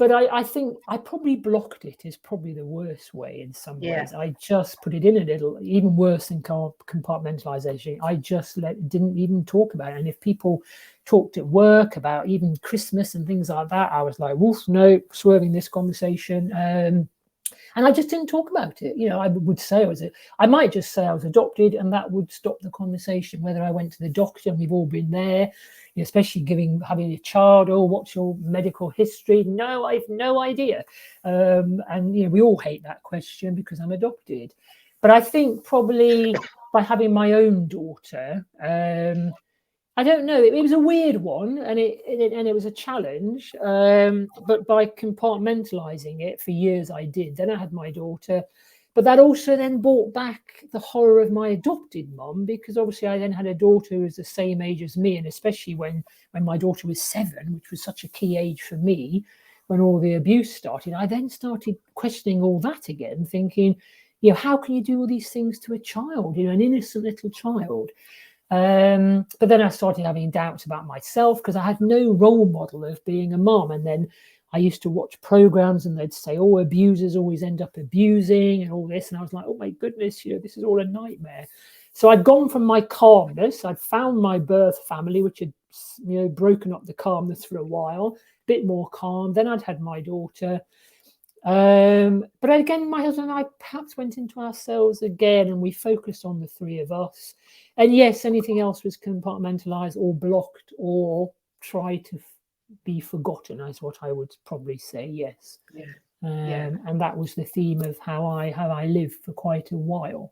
But I think I probably blocked it is probably the worst way in some Yeah. ways. I just put it in a little, even worse than compartmentalization. I just didn't even talk about it. And if people talked at work about even Christmas and things like that, I was like, "Wolf, no, swerving this conversation." And I just didn't talk about it. You know, I would say I might just say I was adopted, and that would stop the conversation. Whether I went to the doctor, and we've all been there, you know, especially having a child. Oh, what's your medical history? No, I've no idea. And you know, we all hate that question because I'm adopted. But I think probably by having my own daughter, I don't know. It was a weird one, and it was a challenge. But by compartmentalizing it for years, I did. Then I had my daughter, but that also then brought back the horror of my adopted mum, because obviously I then had a daughter who was the same age as me, and especially when my daughter was 7, which was such a key age for me, when all the abuse started, I then started questioning all that again, thinking, you know, how can you do all these things to a child, you know, an innocent little child? But then I started having doubts about myself because I had no role model of being a mom. And then I used to watch programs and they'd say, oh, abusers always end up abusing and all this. And I was like, oh my goodness, you know, this is all a nightmare. So I'd gone from my calmness. I'd found my birth family, which had, you know, broken up the calmness for a while, a bit more calm. Then I'd had my daughter. But again, my husband and I perhaps went into ourselves again, and we focused on the 3 of us. And yes, anything else was compartmentalized or blocked or tried to be forgotten, is what I would probably say. Yes. Yeah. And that was the theme of how I lived for quite a while.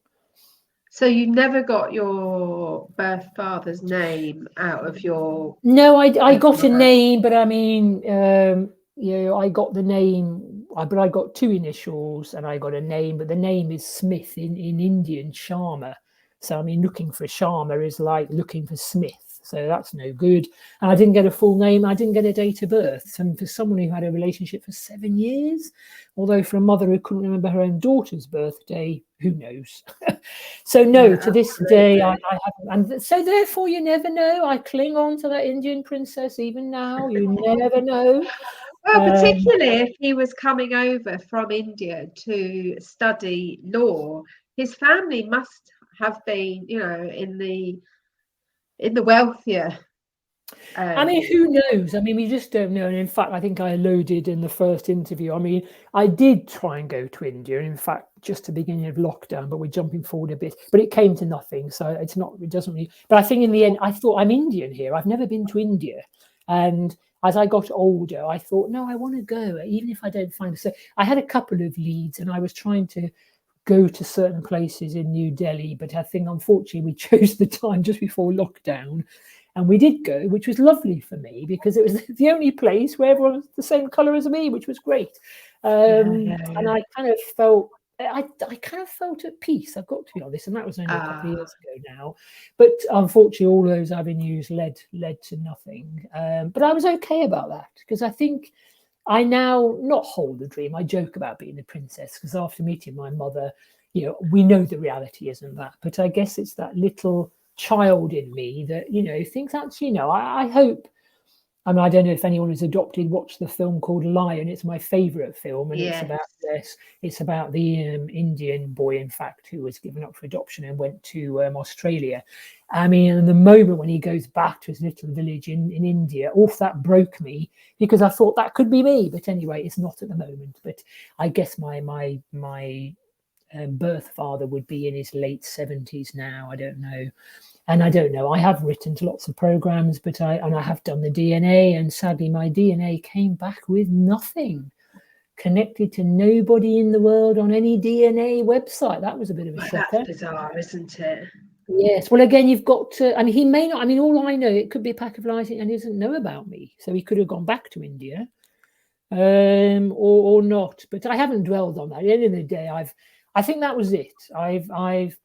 So you never got your birth father's name out of your... No, I got a name, but I mean, you know, I got the name, but I got 2 initials and I got a name, but the name is Smith in Indian, Sharma. So, I mean, looking for Sharma is like looking for Smith. So that's no good. And I didn't get a full name. I didn't get a date of birth. And for someone who had a relationship for 7 years, although for a mother who couldn't remember her own daughter's birthday, who knows? So no, to this day, I haven't. And so therefore, you never know. I cling on to that Indian princess even now. You never know. Well, particularly if he was coming over from India to study law, his family must have been, you know, in the wealthier. I mean, who knows? I mean, we just don't know. And in fact, I think I alluded in the first interview. I mean, I did try and go to India, in fact, just the beginning of lockdown, but we're jumping forward a bit. But it came to nothing. So it doesn't really. But I think in the end, I thought, I'm Indian here. I've never been to India. And as I got older, I thought, no, I want to go, even if I don't find it. So I had a couple of leads and I was trying to go to certain places in New Delhi. But I think, unfortunately, we chose the time just before lockdown. And we did go, which was lovely for me because it was the only place where everyone was the same colour as me, which was great. And I kind of felt, I kind of felt at peace, I've got to be honest. And that was only a couple of years ago now. But unfortunately, all those avenues led to nothing. But I was okay about that because I think I now not hold the dream. I joke about being a princess because after meeting my mother, you know, we know the reality isn't that. But I guess it's that little child in me that, you know, thinks actually, you know, I hope, I mean, I don't know if anyone who's adopted watched the film called Lion. It's my favorite film, and it's about this. It's about the Indian boy, in fact, who was given up for adoption and went to Australia. I mean, and the moment when he goes back to his little village in India, that broke me because I thought that could be me. But anyway, it's not at the moment. But I guess my birth father would be in his late 70s now. I don't know. And I don't know. I have written to lots of programs, but I have done the DNA, and sadly, my DNA came back with nothing, connected to nobody in the world on any DNA website. That was a bit of a shocker. That's bizarre, isn't it? Yes. Well, again, you've got to. I mean, he may not. I mean, all I know, it could be a pack of lies, and he doesn't know about me, so he could have gone back to India, or not. But I haven't dwelled on that. At the end of the day, I think that was it. I've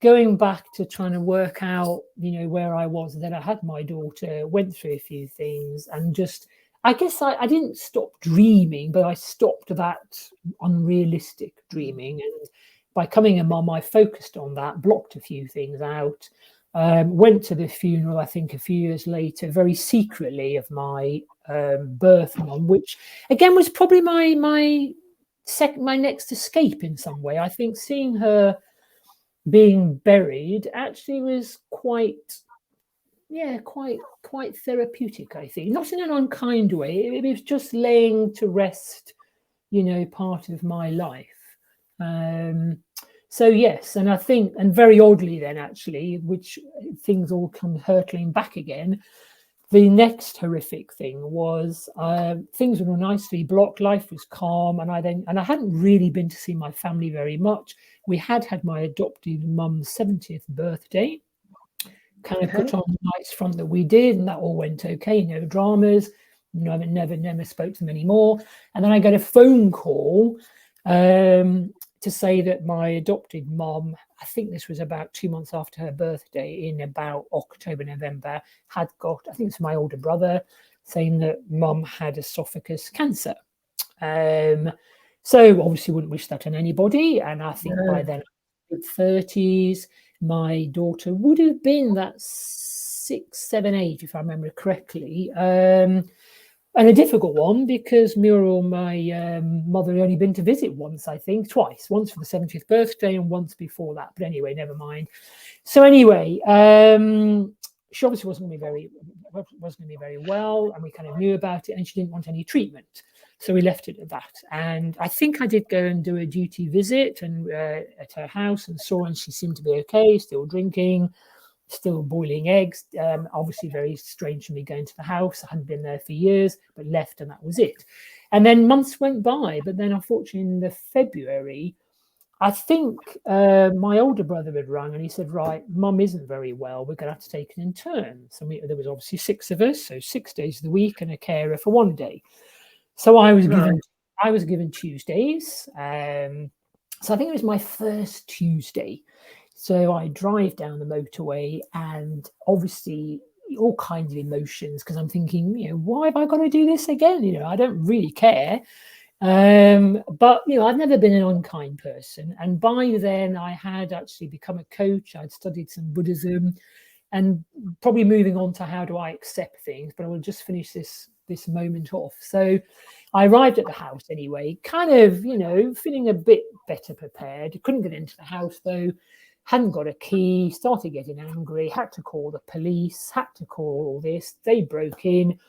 going back to trying to work out, you know, where I was. Then I had my daughter, went through a few things, and just, I guess I didn't stop dreaming, but I stopped that unrealistic dreaming. And by becoming a mum, I focused on that, blocked a few things out, Went to the funeral, I think, a few years later, very secretly, of my birth mum, which again was probably my next escape in some way. I think seeing her being buried actually was quite therapeutic, I think. Not in an unkind way. It was just laying to rest, part of my life. So yes, and I think, and very oddly then actually, which things all come hurtling back again, the next horrific thing was things were nicely blocked, life was calm, and I hadn't really been to see my family very much. We had my adopted mum's 70th birthday, kind of put on the nice front that we did, and that all went okay, no dramas. Never spoke to them anymore. And then I got a phone call to say that my adopted mum, I think this was about 2 months after her birthday, in about October, November, had got, I think it's my older brother, saying that mum had esophagus cancer. So obviously wouldn't wish that on anybody. And I think by then, mid-30s, my daughter would have been that 6, 7, 8, if I remember correctly. And a difficult one, because Muriel, my mother, had only been to visit once, I think, twice. Once for the 70th birthday and once before that. But anyway, never mind. So anyway, she obviously wasn't going to be very well, and we kind of knew about it, and she didn't want any treatment. So we left it at that. And I think I did go and do a duty visit and at her house and saw, and she seemed to be okay, still drinking, still boiling eggs. Obviously very strange for me going to the house. I hadn't been there for years, but left, and that was it. And then months went by, but then unfortunately in the February, I think my older brother had rung and he said, right, mum isn't very well, we're going to have to take it in turns. So there was obviously 6 of us, so 6 days of the week and a carer for 1 day. So I was given Tuesdays. So I think it was my first Tuesday. So I drive down the motorway, and obviously all kinds of emotions, because I'm thinking, why have I got to do this again? I don't really care. But, I've never been an unkind person. And by then I had actually become a coach. I'd studied some Buddhism, and probably moving on to how do I accept things. But I will just finish this moment off. So I arrived at the house anyway, kind of, feeling a bit better prepared. Couldn't get into the house though. Hadn't got a key, started getting angry, had to call the police, had to call all this. They broke in,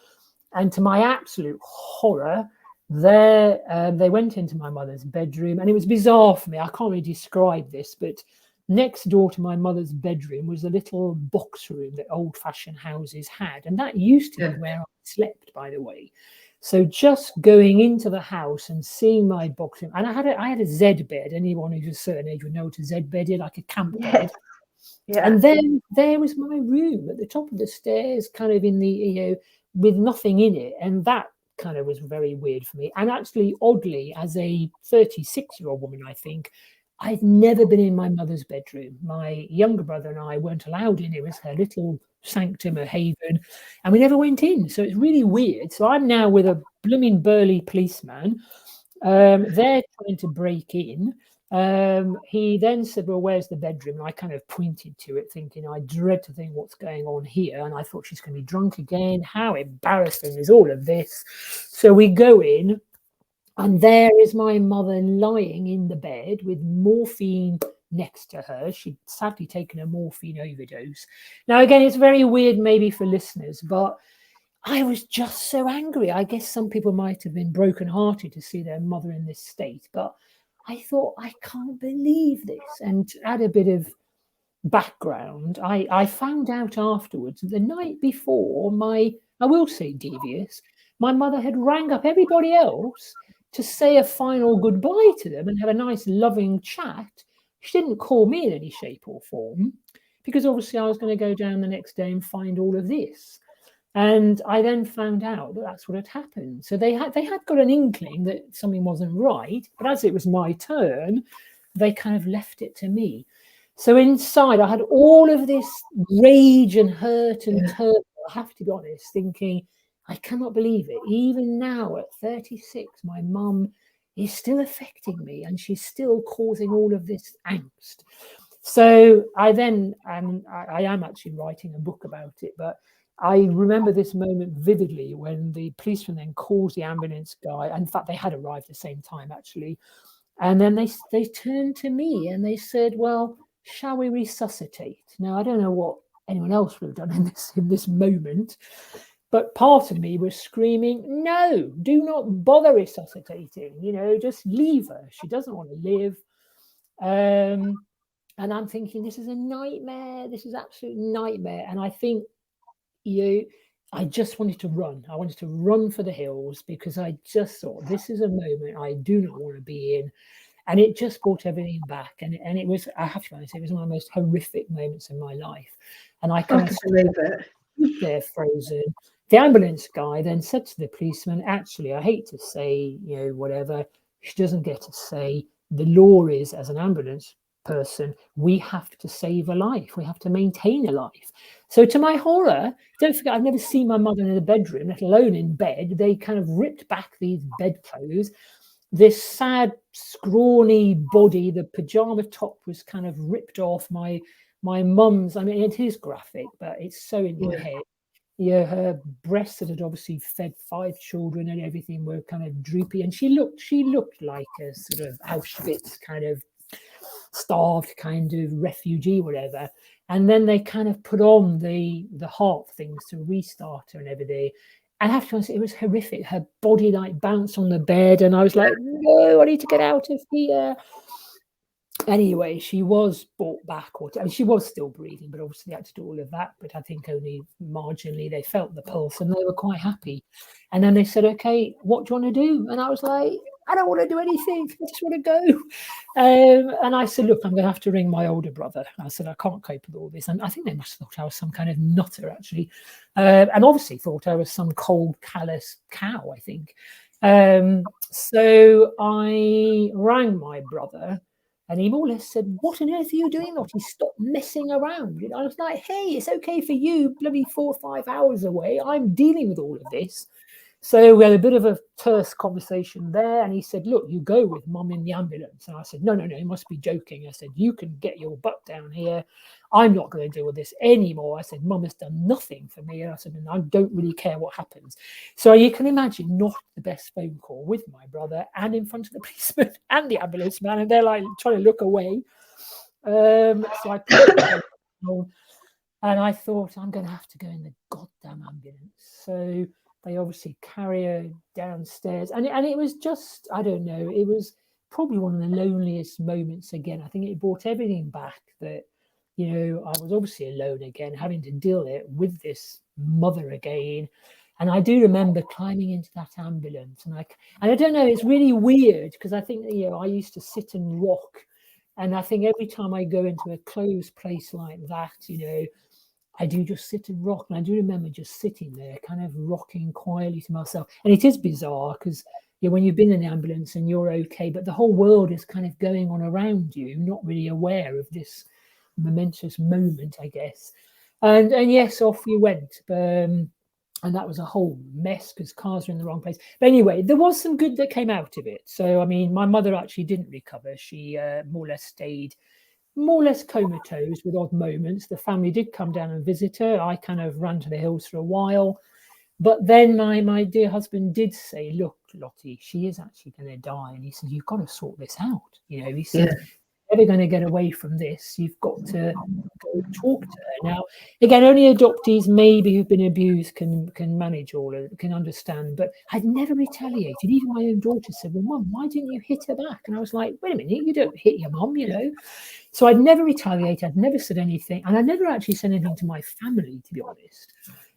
and to my absolute horror, they went into my mother's bedroom, and it was bizarre for me. I can't really describe this, but next door to my mother's bedroom was a little box room that old-fashioned houses had, and that used to be where I slept, by the way. So just going into the house and seeing my box room, and I had a Z bed. Anyone who's a certain age would know what a Z bed is, like a camp bed. Yeah. And then there was my room at the top of the stairs, kind of in the, with nothing in it. And that kind of was very weird for me. And actually, oddly, as a 36-year-old woman, I think, I'd never been in my mother's bedroom. My younger brother and I weren't allowed in. It was her little sanctum, a haven, and we never went in. So it's really weird. So I'm now with a blooming burly policeman. They're trying to break in. He then said, well, where's the bedroom? And I kind of pointed to it, thinking, I dread to think what's going on here. And I thought, she's going to be drunk again. How embarrassing is all of this? So we go in, and there is my mother lying in the bed with morphine next to her. She'd sadly taken a morphine overdose. Now, again, it's very weird maybe for listeners, but I was just so angry. I guess some people might have been brokenhearted to see their mother in this state, but I thought, I can't believe this. And to add a bit of background, I found out afterwards, the night before, I will say devious, my mother had rang up everybody else to say a final goodbye to them and have a nice loving chat. She didn't call me in any shape or form, because obviously I was going to go down the next day and find all of this. And I then found out that that's what had happened. So they had got an inkling that something wasn't right, but as it was my turn, they kind of left it to me. So inside I had all of this rage and hurt and turmoil, I have to be honest, thinking, I cannot believe it. Even now at 36, my mum is still affecting me, and she's still causing all of this angst. So I then, and I am actually writing a book about it, but I remember this moment vividly when the policeman then calls the ambulance guy. In fact, they had arrived at the same time, actually. And then they turned to me and they said, well, shall we resuscitate? Now, I don't know what anyone else would have done in this moment, but part of me was screaming, no, do not bother resuscitating, just leave her. She doesn't want to live. And I'm thinking, this is a nightmare. This is absolute nightmare. And I think, I just wanted to run. I wanted to run for the hills because I just thought this is a moment I do not want to be in. And it just brought everything back. And it was, I have to be honest, it was one of the most horrific moments in my life. And I kind of stood there frozen. The ambulance guy then said to the policeman, actually, I hate to say, whatever, she doesn't get to say. The law is, as an ambulance person, we have to save a life. We have to maintain a life. So to my horror, don't forget, I've never seen my mother in the bedroom, let alone in bed. They kind of ripped back these bedclothes. This sad, scrawny body, the pajama top was kind of ripped off. My mum's, I mean, it is graphic, but it's so in my head. Her breasts that had obviously fed 5 children and everything were kind of droopy. And she looked like a sort of Auschwitz kind of starved kind of refugee, whatever. And then they kind of put on the heart things to restart her and everything. And I have to say, it was horrific. Her body like bounced on the bed, and I was like, no, I need to get out of here. Anyway, she was brought back, she was still breathing, but obviously they had to do all of that. But I think only marginally. They felt the pulse and they were quite happy. And then they said, okay, what do you want to do? And I was like, I don't want to do anything. I just want to go. And I said, look, I'm going to have to ring my older brother. I said, I can't cope with all this. And I think they must have thought I was some kind of nutter, actually. And obviously thought I was some cold, callous cow, I think. So I rang my brother. And he more or less said, what on earth are you doing, Lottie? Stop messing around. I was like, hey, it's okay for you, bloody 4 or 5 hours away. I'm dealing with all of this. So we had a bit of a terse conversation there. And he said, look, you go with mum in the ambulance. And I said, no, you must be joking. I said, you can get your butt down here. I'm not going to deal with this anymore. I said, mum has done nothing for me. And I said, and I don't really care what happens. So you can imagine not the best phone call with my brother and in front of the policeman and the ambulance man. And they're like trying to look away. So I put it on, and I thought, I'm going to have to go in the goddamn ambulance. So they obviously carry her downstairs. And it was just, I don't know, it was probably one of the loneliest moments again. I think it brought everything back that, I was obviously alone again, having to deal with this mother again. And I do remember climbing into that ambulance. And I don't know, it's really weird because I think, I used to sit and rock. And I think every time I go into a closed place like that, I do just sit and rock. And I do remember just sitting there, kind of rocking quietly to myself. And it is bizarre because when you've been in the ambulance and you're okay, but the whole world is kind of going on around you, not really aware of this momentous moment, I guess. And yes, off we went. And that was a whole mess because cars were in the wrong place. But anyway, there was some good that came out of it. So, I mean, my mother actually didn't recover. She more or less stayed more or less comatose with odd moments. The family did come down and visit her. I kind of ran to the hills for a while. But then my dear husband did say, look, Lottie, she is actually going to die. And he said, you've got to sort this out. He said, you're never going to get away from this. You've got to go talk to her. Now, again, only adoptees maybe who've been abused can manage all of it, can understand. But I'd never retaliated. Even my own daughter said, well, Mum, why didn't you hit her back? And I was like, wait a minute, you don't hit your mum, So I'd never retaliated. I'd never said anything. And I never actually said anything to my family, to be honest.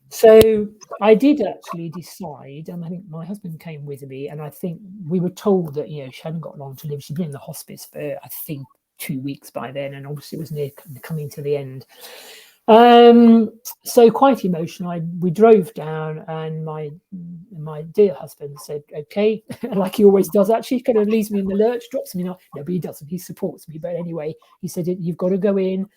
So I did actually decide, and I think my husband came with me, and I think we were told that, she hadn't got long to live. She'd been in the hospice for, I think, 2 weeks by then, and obviously it was near coming to the end. So quite emotional. We drove down, and my dear husband said, okay, like he always does, actually, kind of leaves me in the lurch, drops me off. No, but he doesn't. He supports me. But anyway, he said, you've got to go in.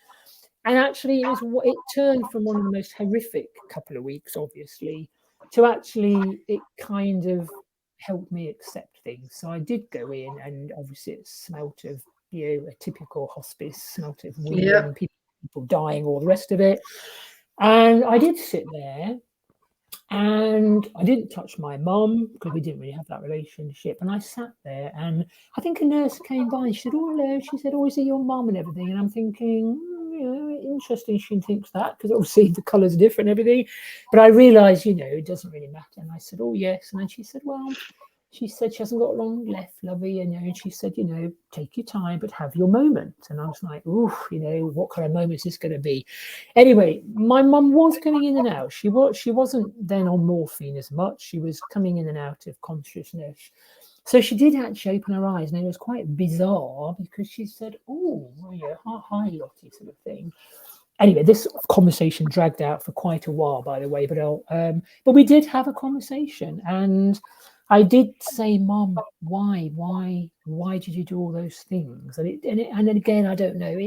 And actually, it turned from one of the most horrific couple of weeks, obviously, to actually it kind of helped me accept things. So I did go in, and obviously it smelt of a typical hospice, smelt of weeping, people dying, all the rest of it. And I did sit there, and I didn't touch my mum because we didn't really have that relationship. And I sat there, and I think a nurse came by and she said, "Oh, hello." She said, "Oh, is it your mum?" and everything. And I'm thinking, interesting she thinks that, because obviously the colours are different and everything. But I realised, it doesn't really matter. And I said, "Oh, yes." And then she said, "Well," she said, "she hasn't got long left, lovey." And she said, "Take your time, but have your moment." And I was like, "Ooh, what kind of moment is this going to be?" Anyway, my mum was coming in and out. She wasn't then on morphine as much. She was coming in and out of consciousness. So she did actually open her eyes, and it was quite bizarre because she said, "Oh, yeah, hi, Lottie," sort of thing. Anyway, this conversation dragged out for quite a while, by the way, but we did have a conversation, and I did say, "Mum, why did you do all those things?" And then again, I don't know,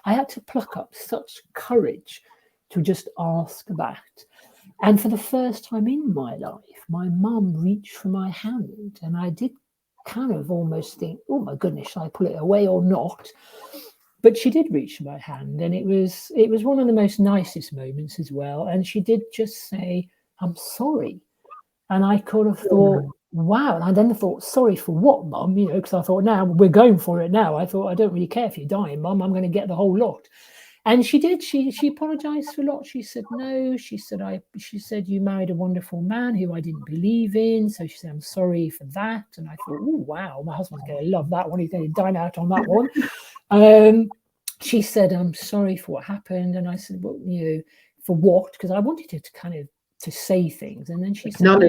I had to pluck up such courage to just ask that. And for the first time in my life, my mum reached for my hand, and I did kind of almost think, "Oh my goodness, shall I pull it away or not?" But she did reach for my hand, and it was one of the most nicest moments as well. And she did just say, "I'm sorry." And I could have thought, wow. And I then thought, "Sorry for what, Mum?" Because I thought, now we're going for it now. I thought, I don't really care if you're dying, Mum. I'm going to get the whole lot. And she did. She apologized for a lot. She said, "No." She said, "You married a wonderful man who I didn't believe in." So she said, "I'm sorry for that." And I thought, "Oh, wow, my husband's going to love that one. He's going to dine out on that one." She said, "I'm sorry for what happened." And I said, "Well, for what?" Because I wanted her to kind of to say things. And then she said, "No,"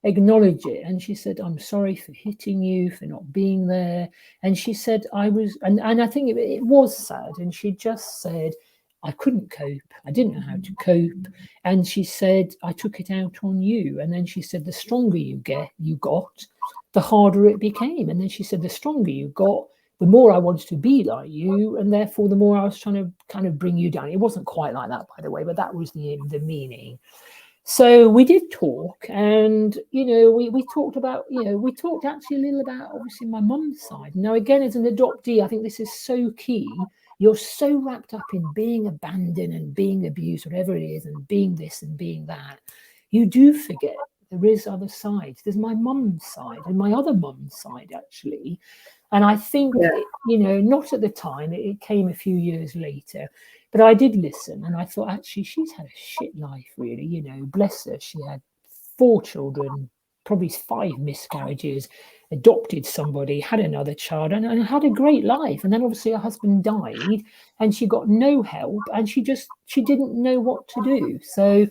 acknowledge it. And she said, "I'm sorry for hitting you, for not being there." And she said, "I was," and I think it was sad. And she just said, "I couldn't cope. I didn't know how to cope." And she said, "I took it out on you." And then she said, "The stronger you got, the harder it became." And then she said, "The stronger you got, the more I wanted to be like you, and therefore the more I was trying to kind of bring you down." It wasn't quite like that, by the way, but that was the meaning. So we did talk, and we talked about, we talked actually a little about obviously my mum's side. Now, again, as an adoptee, I think this is so key. You're so wrapped up in being abandoned and being abused, whatever it is, and being this and being that, you do forget there is other sides. There's my mum's side and my other mum's side, actually. And I think, not at the time, it came a few years later, but I did listen, and I thought, actually, she's had a shit life, really. Bless her. She had 4 children, probably 5 miscarriages, adopted somebody, had another child, and had a great life. And then obviously her husband died, and she got no help, and she didn't know what to do. So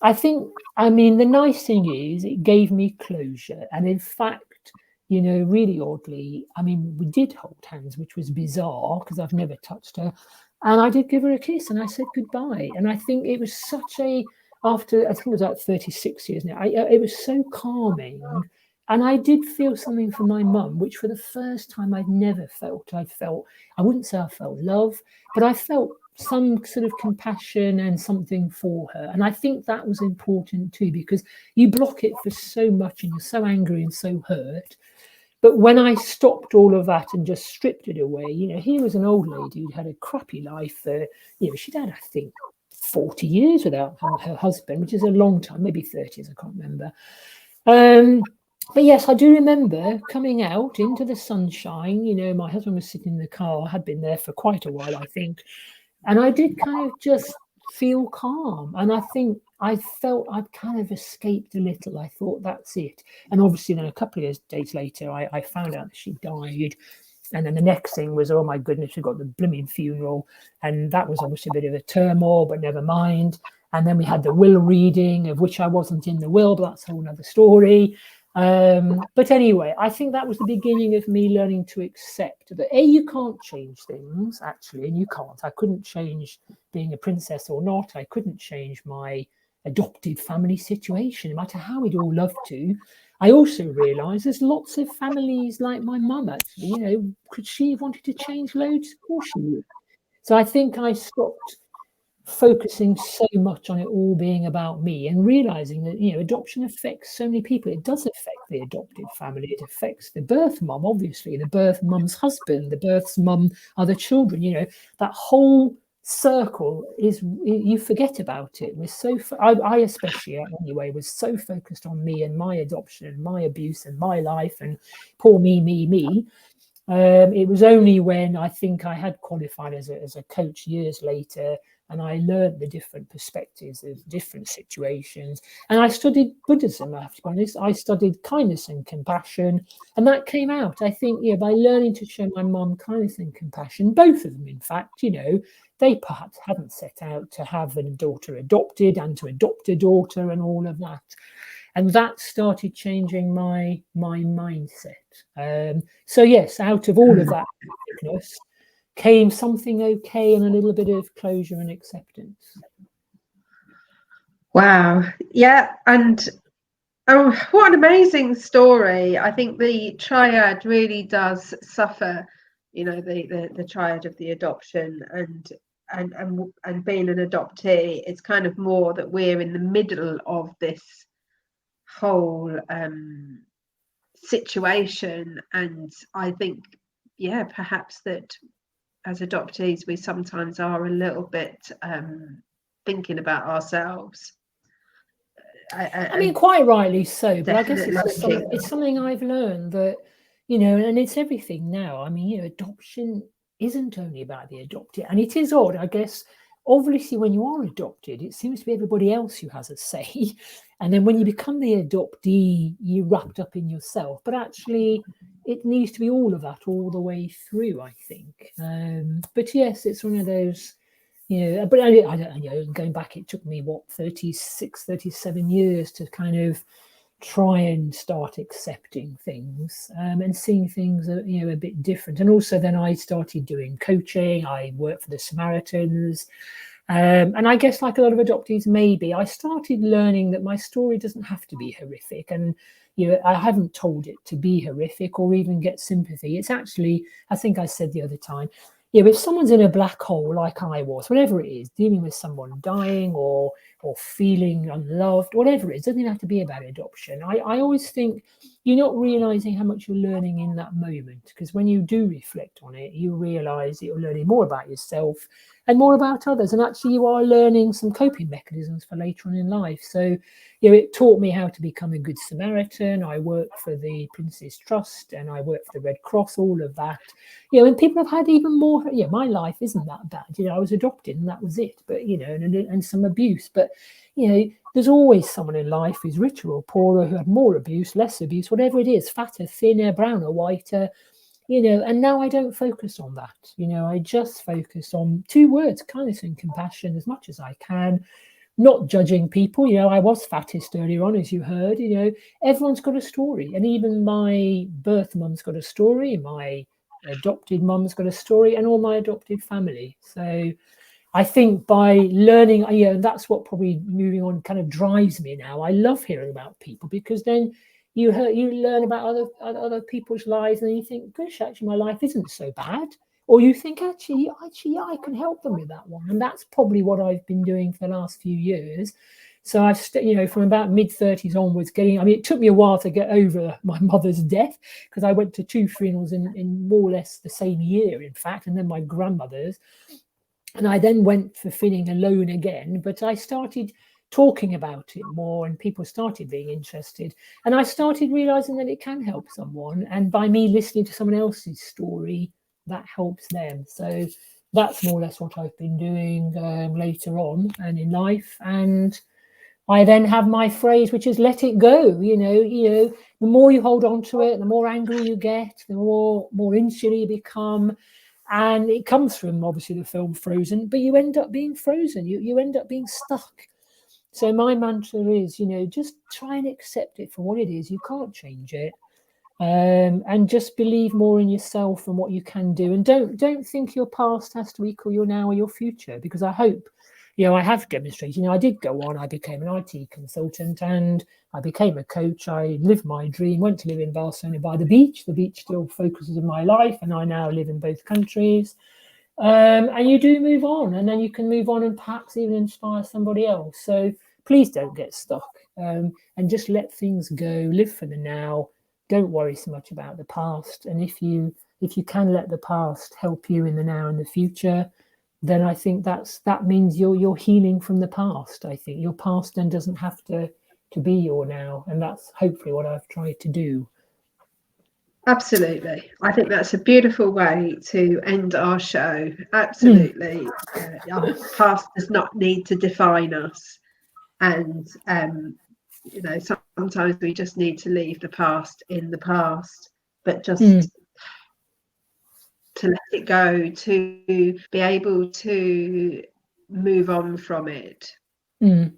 I think, the nice thing is it gave me closure. And in fact, really oddly, we did hold hands, which was bizarre because I've never touched her. And I did give her a kiss, and I said goodbye. And I think it was after, I think it was like 36 years now, it was so calming. And I did feel something for my mum, which for the first time I'd never felt. I wouldn't say I felt love, but I felt some sort of compassion and something for her. And I think that was important too, because you block it for so much and you're so angry and so hurt. But when I stopped all of that and just stripped it away, here was an old lady who'd had a crappy life. She'd had, I think, 40 years without her husband, which is a long time, maybe 30 years, I can't remember. But yes, I do remember coming out into the sunshine. My husband was sitting in the car, had been there for quite a while, I think. And I did kind of just feel calm. And I think I felt I'd kind of escaped a little. I thought, that's it. And obviously then a couple of days later, I found out that she died. And then the next thing was, oh my goodness, we got the blooming funeral. And that was obviously a bit of a turmoil, but never mind. And then we had the will reading, of which I wasn't in the will, but that's a whole other story. But anyway, I think that was the beginning of me learning to accept that you can't change things, actually, and you can't. I couldn't change being a princess or not. I couldn't change my adopted family situation, no matter how we'd all love to. I also realised there's lots of families like my mum, actually. Could she have wanted to change loads? Of course she would. So I think I stopped focusing so much on it all being about me, and realizing that, you know, adoption affects so many people. It does affect the adopted family. It affects the birth mum, obviously, the birth mum's husband, the birth mum, other children. You know, that whole circle is, you forget about it. We're so I especially anyway was so focused on me and my adoption and my abuse and my life and poor me. It was only when I think I had qualified as a coach years later, and I learned the different perspectives of different situations. And I studied Buddhism, I have to be honest. I studied kindness and compassion, and that came out, I think, you know, by learning to show my mum kindness and compassion, both of them, in fact, you know, they perhaps hadn't set out to have a daughter adopted and to adopt a daughter and all of that. And that started changing my mindset. So yes, out of all of that sickness came something okay and a little bit of closure and acceptance. Wow. Yeah. And oh, what an amazing story. I think the triad really does suffer, you know, the triad of the adoption and being an adoptee. It's kind of more that we're in the middle of this whole situation. And I think, yeah, perhaps that as adoptees, we sometimes are a little bit thinking about ourselves. I mean, quite rightly so, but I guess it's something I've learned that, you know, and it's everything now. I mean, you know, adoption isn't only about the adopted, and it is odd, I guess. Obviously, when you are adopted, it seems to be everybody else who has a say. And then when you become the adoptee, you're wrapped up in yourself. But actually, it needs to be all of that all the way through, I think. But yes, it's one of those, you know, but I don't, you know, going back, it took me, 37 years to kind of try and start accepting things and seeing things, you know, a bit different. And also then I started doing coaching. I worked for the Samaritans. And I guess, like a lot of adoptees, maybe I started learning that my story doesn't have to be horrific. And, you know, I haven't told it to be horrific or even get sympathy. It's actually, I think I said the other time, you know, if someone's in a black hole like I was, whatever it is, dealing with someone dying or feeling unloved, whatever it is, doesn't have to be about adoption. I always think you're not realizing how much you're learning in that moment, because when you do reflect on it, you realize that you're learning more about yourself and more about others. And actually you are learning some coping mechanisms for later on in life. So, you know, it taught me how to become a good Samaritan. I worked for the Prince's Trust and I worked for the Red Cross, all of that. You know, and people have had even more, yeah, my life isn't that bad. You know, I was adopted and that was it. But, you know, and some abuse. But, you know, there's always someone in life who's richer or poorer, who had more abuse, less abuse, whatever it is, fatter, thinner, browner, whiter. You know, and now I don't focus on that. You know, I just focus on two words, kindness and compassion, as much as I can, not judging people. You know, I was fattest earlier on, as you heard. You know, everyone's got a story. And even my birth mum's got a story. My adopted mum's got a story, and all my adopted family. So I think by learning, you know, and that's what probably moving on kind of drives me now. I love hearing about people, because then you learn about other people's lives, and then you think, gosh, actually my life isn't so bad. Or you think, actually, yeah, I can help them with that one. And that's probably what I've been doing for the last few years. So I've, you know, from about mid-30s onwards, I mean, it took me a while to get over my mother's death, because I went to 2 funerals in more or less the same year, in fact, and then my grandmother's. And I then went for feeling alone again, but I started talking about it more and people started being interested. And I started realizing that it can help someone. And by me listening to someone else's story, that helps them. So that's more or less what I've been doing later on and in life. And I then have my phrase, which is let it go. You know, the more you hold on to it, the more angry you get, the more insular you become. And it comes from, obviously, the film Frozen, but you end up being frozen. You end up being stuck. So my mantra is, you know, just try and accept it for what it is. You can't change it. And just believe more in yourself and what you can do. And don't think your past has to equal your now or your future, because I hope, you know, I have demonstrated. You know, I did go on, I became an IT consultant and I became a coach. I lived my dream, went to live in Barcelona by the beach. The beach still focuses in my life, and I now live in both countries. And you do move on, and then you can move on and perhaps even inspire somebody else. So please don't get stuck, and just let things go. Live for the now. Don't worry so much about the past. And if you can let the past help you in the now and the future, then I think that means you're healing from the past. I think your past then doesn't have to be your now, and that's hopefully what I've tried to do. Absolutely. I think that's a beautiful way to end our show. Absolutely. Our past does not need to define us. And, you know, sometimes we just need to leave the past in the past, but just to let it go, to be able to move on from it. And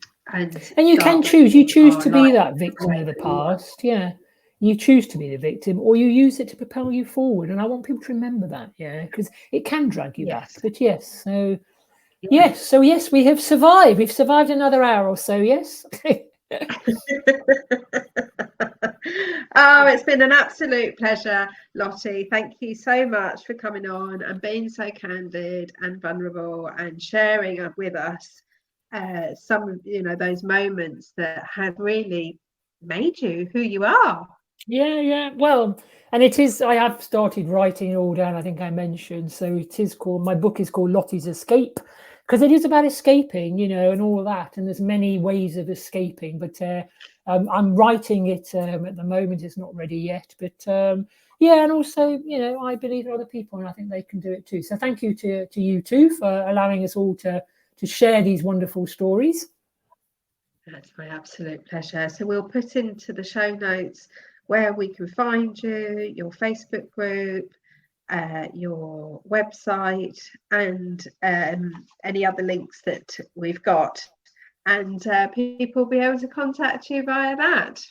you can choose. You choose to be that victim of the past. Yeah. You choose to be the victim, or you use it to propel you forward. And I want people to remember that, because it can drag you back. But yes, so yes, we have survived. We've survived another hour or so. Yes. Oh, it's been an absolute pleasure, Lottie. Thank you so much for coming on and being so candid and vulnerable and sharing with us some of those moments that have really made you who you are. Yeah. Well, and it is, I have started writing it all down, I think I mentioned. So it is called, my book is called Lottie's Escape, because it is about escaping, and all that. And there's many ways of escaping, but I'm writing it at the moment. It's not ready yet, but and also, I believe in other people, and I think they can do it too. So thank you to you too for allowing us all to share these wonderful stories. That's my absolute pleasure. So we'll put into the show notes where we can find you, your Facebook group, your website, and any other links that we've got. And people will be able to contact you via that.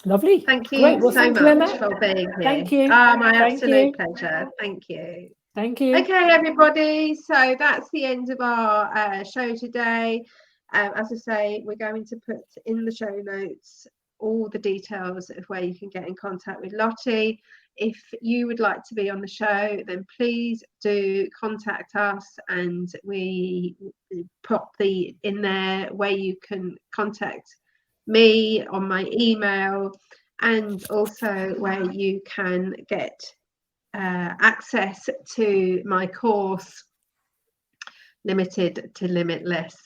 Lovely. Thank you Great. Well, so much for being here. Thank you. My absolute pleasure. Thank you. Thank you. Okay, everybody. So that's the end of our show today. As I say, we're going to put in the show notes all the details of where you can get in contact with Lottie. If you would like to be on the show, then please do contact us, and we pop in there where you can contact me on my email, and also where you can get access to my course, Limited to Limitless.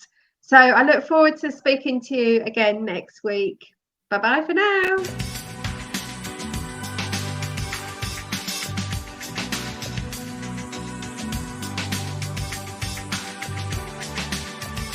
So I look forward to speaking to you again next week. Bye-bye for now.